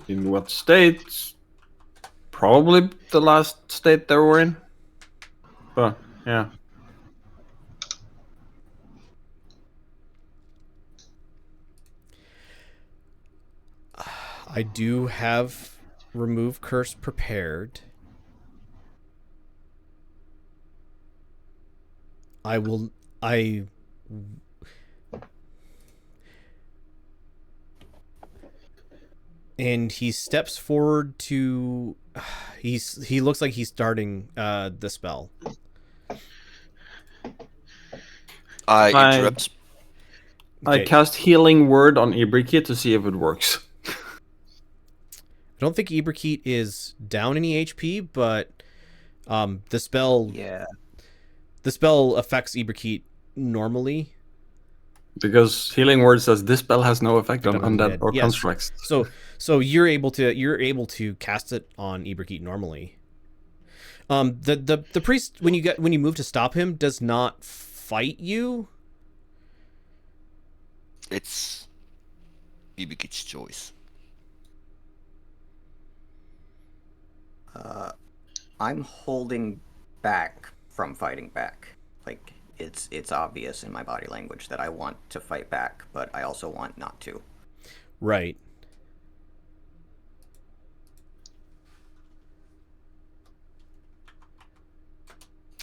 S2: In what state? Probably the last state they were in. But yeah.
S1: I do have remove curse prepared. And he steps forward to he looks like he's starting the spell.
S6: I
S2: I-
S6: interrupt.
S2: I
S1: Okay.
S2: cast Healing Word on Ibrikit to see if it works.
S1: I don't think Ibrikit is down any HP, but the spell
S7: Yeah.
S1: affects Ibrikit normally.
S2: Because Healing Word says this spell has no effect on
S1: On
S2: undead or
S1: yes.
S2: constructs.
S1: So you're able to cast it on Ibrikit normally. The priest when you move to stop him does not fight you.
S6: It's Bibikit's choice.
S7: I'm holding back from fighting back. Like it's obvious in my body language that I want to fight back, but I also want not to.
S1: Right.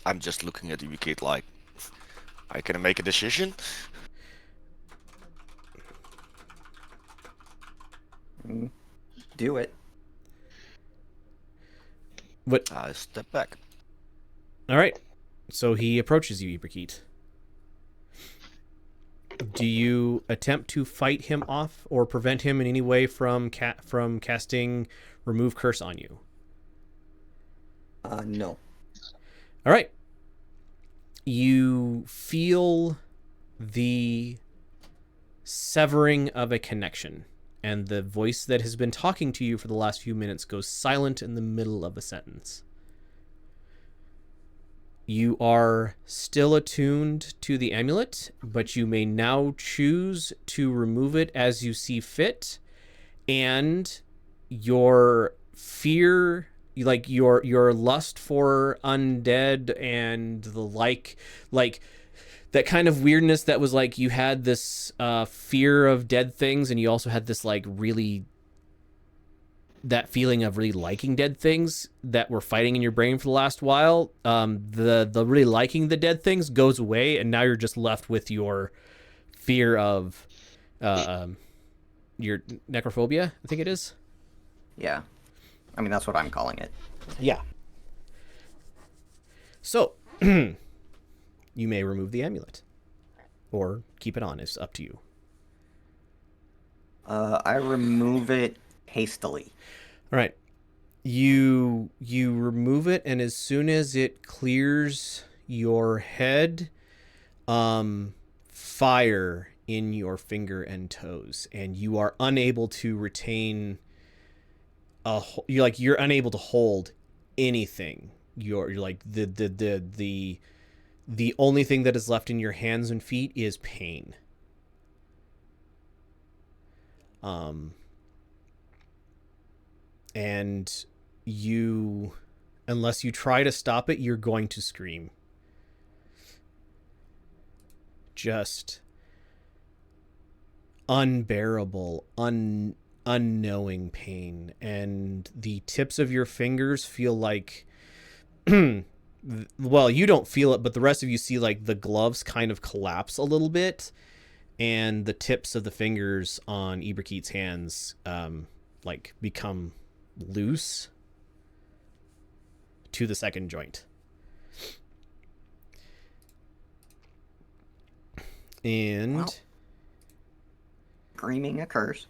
S6: I'm just looking at Bibikit like, I can make a decision.
S7: Do it.
S1: What?
S6: I step back.
S1: All right. So he approaches you, Ibrikit. Do you attempt to fight him off or prevent him in any way from casting remove curse on you?
S7: No.
S1: All right. You feel the severing of a connection, and the voice that has been talking to you for the last few minutes goes silent in the middle of a sentence. You are still attuned to the amulet, but you may now choose to remove it as you see fit, and your fear, like your lust for undead and the like that kind of weirdness that was like you had this fear of dead things, and you also had this like really that feeling of really liking dead things that were fighting in your brain for the last while. The really liking the dead things goes away, and now you're just left with your fear of your necrophobia, I think it is.
S7: Yeah. I mean, that's what I'm calling it.
S1: Yeah. So you may remove the amulet or keep it on. It's up to you.
S7: I remove it hastily.
S1: All right. You remove it, and as soon as it clears your head, fire in your finger and toes, and you are unable to retain you're unable to hold anything. You're like the only thing that is left in your hands and feet is pain. And you, unless you try to stop it, you're going to scream. Just unbearable, unknowing pain, and the tips of your fingers feel like well, you don't feel it, but the rest of you see like the gloves kind of collapse a little bit, and the tips of the fingers on Ibrakeet's hands like become loose to the second joint. And
S7: Well, screaming occurs.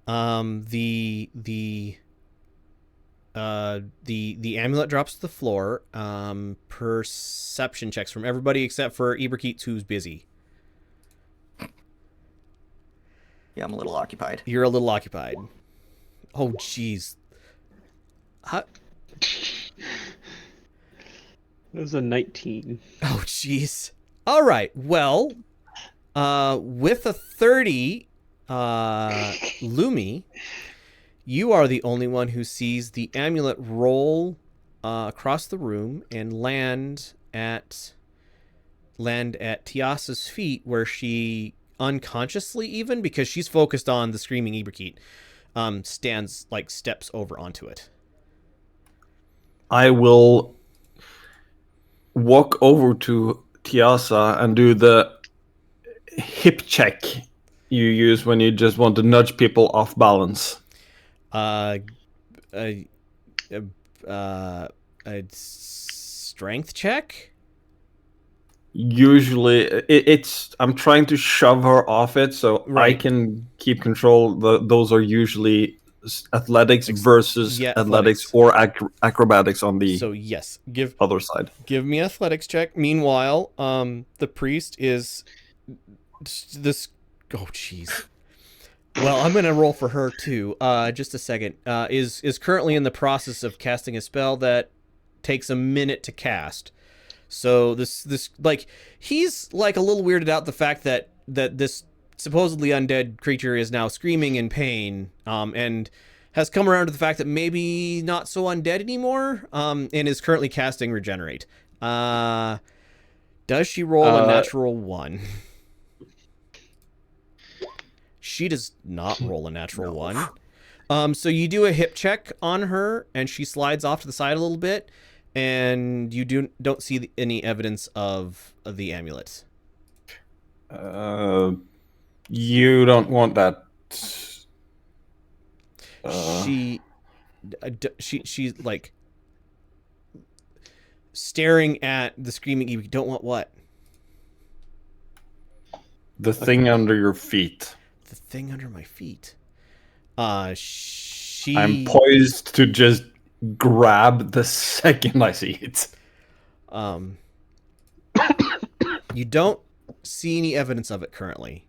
S1: The amulet drops to the floor. Perception checks from everybody except for Ibrakeet, who's busy.
S7: Yeah, I'm a little occupied.
S1: You're a little occupied. Oh, jeez.
S5: That was a 19.
S1: Oh, jeez. All right. Well, with a 30, Lumi, you are the only one who sees the amulet roll across the room and land at Tiasa's feet, where she unconsciously, even because she's focused on the screaming Ibrakeet, stands like steps over onto it.
S2: I will walk over to Tiasa and do the hip check you use when you just want to nudge people off balance.
S1: A strength check?
S2: Usually, it's I'm trying to shove her off it so I
S1: Right.
S2: can keep control. Those are usually athletics versus
S1: yeah,
S2: athletics
S1: athletics.
S2: or acrobatics on the
S1: So yes, give
S2: other side.
S1: me athletics check. Meanwhile, the priest is this. Oh, jeez. Well, I'm gonna roll for her too. Just a second. Is currently in the process of casting a spell that takes a minute to cast. So this like he's like a little weirded out the fact that this supposedly undead creature is now screaming in pain, and has come around to the fact that maybe not so undead anymore, and is currently casting Regenerate. Does she roll a natural 1? She does not roll a natural 1. So you do a hip check on her, and she slides off to the side a little bit, and you don't see any evidence of the amulet.
S2: You don't want that.
S1: She's like staring at the screaming Evie. Don't want what?
S2: The thing under your feet.
S1: The thing under my feet.
S2: I'm poised to just grab the second I see it.
S1: You don't see any evidence of it currently.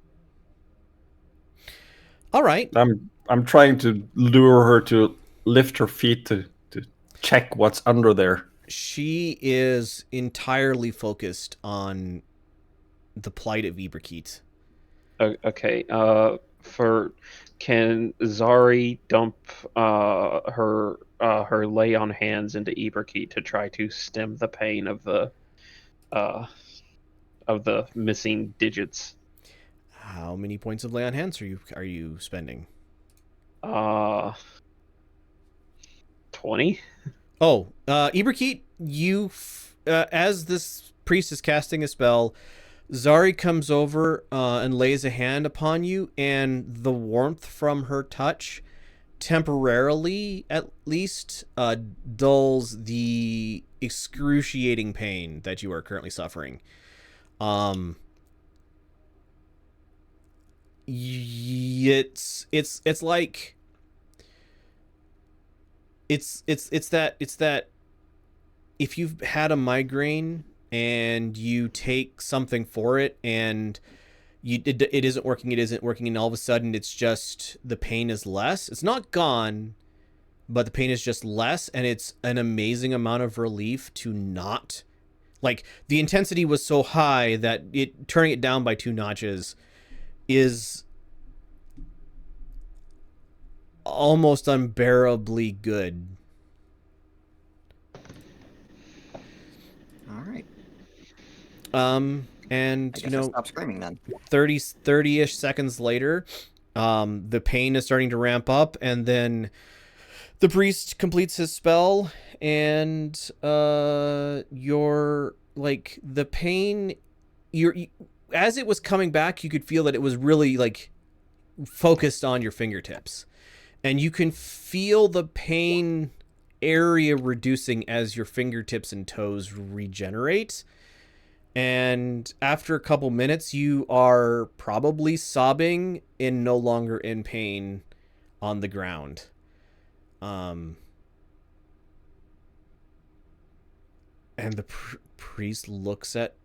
S1: All right.
S2: I'm trying to lure her to lift her feet to check what's under there.
S1: She is entirely focused on the plight of Ibrakeet.
S5: Okay. Can Zari dump her lay on hands into Ibrakeet to try to stem the pain of the missing digits?
S1: How many points of lay on hands are you spending?
S5: 20.
S1: Oh, Ibrakeet, as this priest is casting a spell, Zari comes over and lays a hand upon you, and the warmth from her touch, temporarily at least, dulls the excruciating pain that you are currently suffering. It's like it's that if you've had a migraine and you take something for it and it isn't working, and all of a sudden it's just the pain is less. It's not gone, but the pain is just less, and it's an amazing amount of relief to not, like, the intensity was so high that turning it down by 2 notches is almost unbearably good.
S7: All right.
S1: And
S7: I guess I'll stop screaming then.
S1: 30-ish seconds later, the pain is starting to ramp up, and then The priest completes his spell, and your like the pain, as it was coming back, you could feel that it was really like focused on your fingertips, and you can feel the pain area reducing as your fingertips and toes regenerate. And after a couple minutes, you are probably sobbing and no longer in pain on the ground. And the priest looks at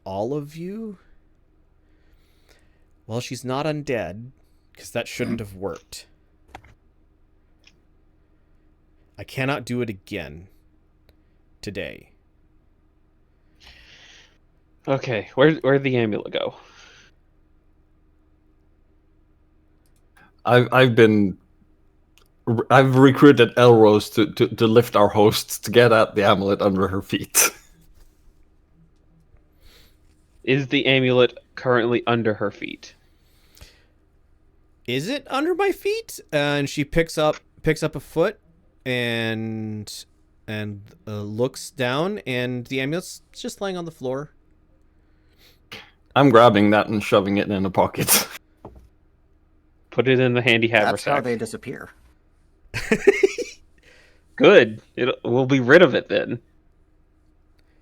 S1: all of you. Well, she's not undead, because that shouldn't have worked. I cannot do it again today.
S5: Okay, where'd the amulet go?
S2: I've recruited Elrose to lift our hosts to get at the amulet under her feet.
S5: Is the amulet currently under her feet?
S1: Is it under my feet? And she picks up a foot and looks down, and the amulet's just laying on the floor.
S2: I'm grabbing that and shoving it in a pocket.
S5: Put it in the handy
S7: That's
S5: haversack.
S7: how they disappear.
S5: Good. We'll be rid of it then.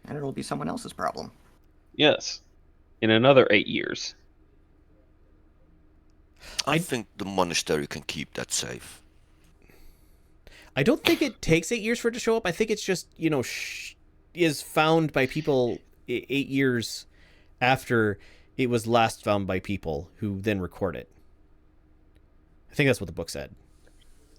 S7: And it'll be someone else's problem.
S5: Yes. In another 8 years.
S6: I think the monastery can keep that safe.
S1: I don't think it takes 8 years for it to show up. I think it's just, is found by people 8 years after it was last found by people who then record it. I think that's what the book said.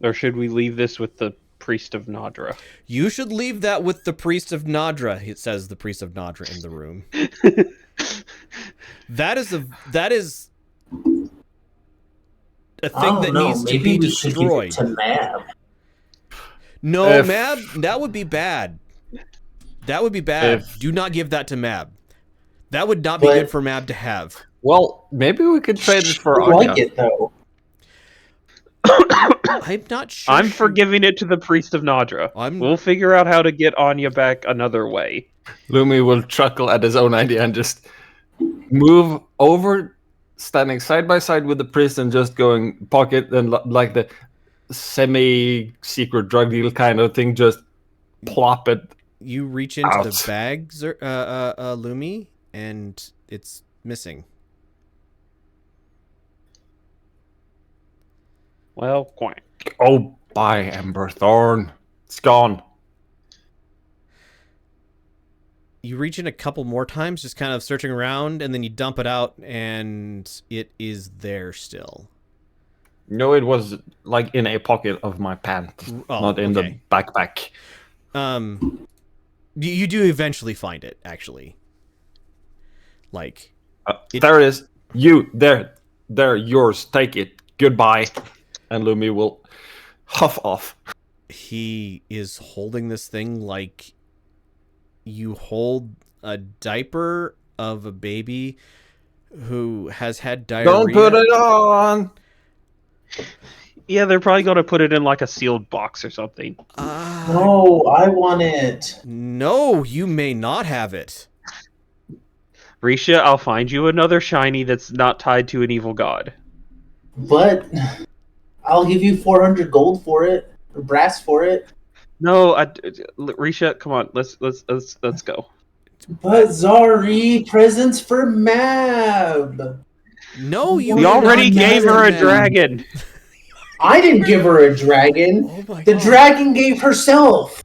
S5: Or should we leave this with the priest of Nadra?
S1: You should leave that with the priest of Nadra, it says the priest of Nadra in the room. That is a thing that needs to be destroyed.
S4: To Mab.
S1: No, Mab, that would be bad. That would be bad. Do not give that to Mab. That would not be good for Mab to have.
S2: Well, maybe we could trade it for
S4: I
S2: Anya.
S4: like it though.
S1: I'm not sure.
S5: I'm forgiving it to the priest of Nadra. We'll figure out how to get Anya back another way.
S2: Lumi will chuckle at his own idea and just move over, standing side by side with the priest and just going pocket and like the semi-secret drug deal kind of thing, just plop it.
S1: You reach into the bag, Lumi, and it's missing.
S5: Well, quack.
S2: Oh, bye, Ember Thorn. It's gone.
S1: You reach in a couple more times, just kind of searching around, and then you dump it out, and it is there still.
S2: No, it was like in a pocket of my pants, not in the backpack.
S1: You do eventually find it, actually. Like,
S2: there it is. You there, yours. Take it. Goodbye. And Lumi will huff off.
S1: He is holding this thing like you hold a diaper of a baby who has had diarrhea.
S2: Don't put it on.
S5: Yeah, they're probably going to put it in like a sealed box or something.
S4: No, I want it.
S1: No, you may not have it.
S5: Risha, I'll find you another shiny that's not tied to an evil god.
S4: But I'll give you 400 gold for it, or brass for it.
S5: No, Risha, come on, let's go.
S4: But Zari, presents for Mab.
S1: No,
S5: we already gave her a dragon.
S4: I didn't give her a dragon.
S1: Oh my
S4: the
S1: God.
S4: dragon gave herself.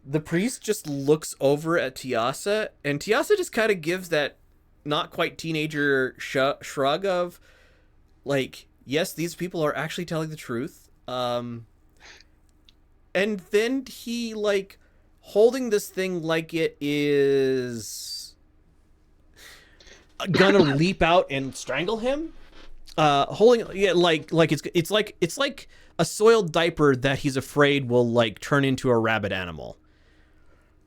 S1: The priest just looks over at Tiasa, and Tiasa just kind of gives that not quite teenager shrug of, like, yes, these people are actually telling the truth. And then he, like, holding this thing like it is gonna leap out and strangle him. Holding like it's like a soiled diaper that he's afraid will like turn into a rabid animal.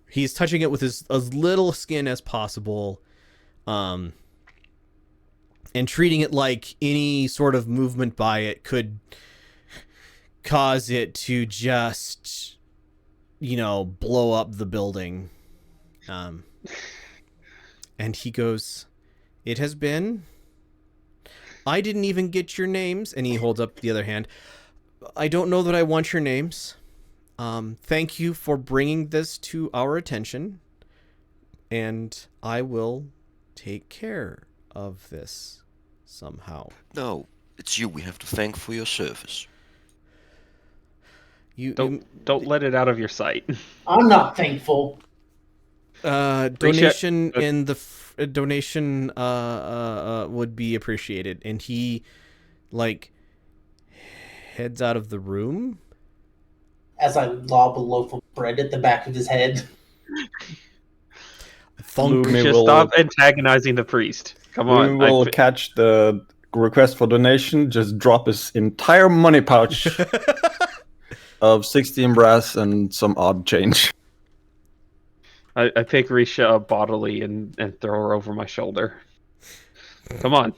S1: He's touching it with as little skin as possible, and treating it like any sort of movement by it could cause it to just, blow up the building. And he goes, "It has been. I didn't even get your names." And he holds up the other hand. "I don't know that I want your names. Thank you for bringing this to our attention. And I will take care of this somehow."
S6: No, it's you we have to thank for your service.
S5: Don't let it out of your sight.
S4: I'm not thankful.
S1: Donation in the donation would be appreciated. And he heads out of the room
S4: As I lob a loaf of bread at the back of his head.
S1: Thunk.
S2: Lumi
S5: Just
S2: will-
S5: stop antagonizing the priest. Come
S2: We
S5: on.
S2: will catch the request for donation, just drop his entire money pouch of 16 brass and some odd change.
S5: I pick Risha up bodily and throw her over my shoulder. Come on.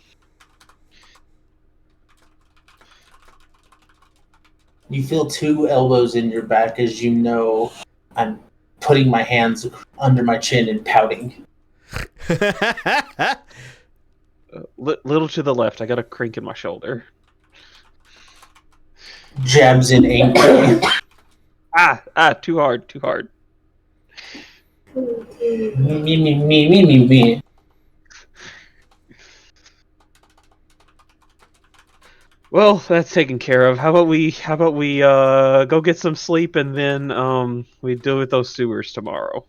S4: You feel two elbows in your back as you know I'm putting my hands under my chin and pouting.
S5: Little to the left. I got a crink in my shoulder.
S4: Jabs in angrily.
S5: Too hard.
S4: Me.
S5: Well, that's taken care of. How about we go get some sleep and then we deal with those sewers tomorrow.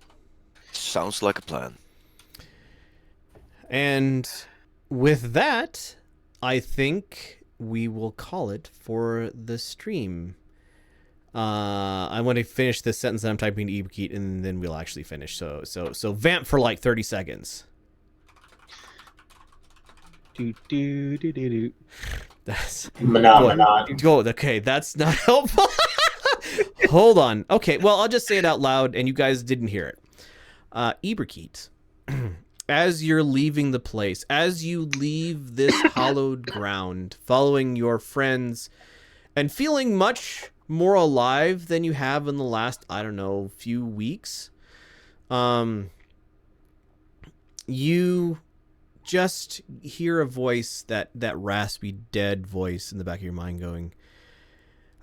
S6: Sounds like a plan.
S1: And with that, I think we will call it for the stream. I want to finish this sentence that I'm typing to Eberkeet, and then we'll actually finish. So vamp for like 30 seconds.
S5: Do.
S1: That's
S4: Phenomenon.
S1: go. Okay, that's not helpful. Hold on. Okay, well, I'll just say it out loud, and you guys didn't hear it. Eberkeet, as you're leaving the place, as you leave this hallowed ground, following your friends, and feeling much more alive than you have in the last, I don't know, few weeks, you just hear a voice, that raspy, dead voice in the back of your mind going,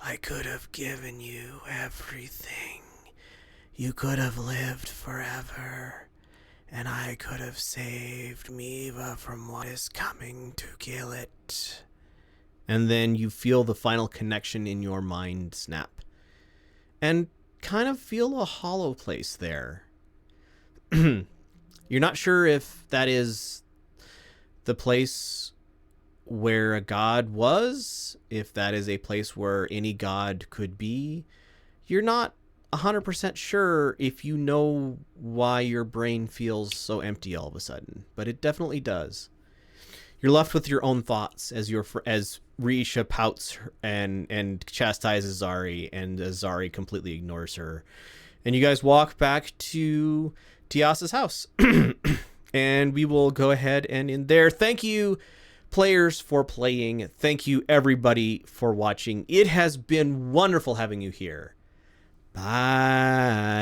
S1: "I could have given you everything. You could have lived forever, and I could have saved Miva from what is coming to kill it." And then you feel the final connection in your mind snap. And kind of feel a hollow place there. You're not sure if that is the place where a god was, if that is a place where any god could be. You're not 100% sure if you know why your brain feels so empty all of a sudden, but it definitely does. You're left with your own thoughts as Risha pouts and chastises Zari, and Zari completely ignores her. And you guys walk back to Tiasa's house. And we will go ahead and end there. Thank you, players, for playing. Thank you, everybody, for watching. It has been wonderful having you here. Bye.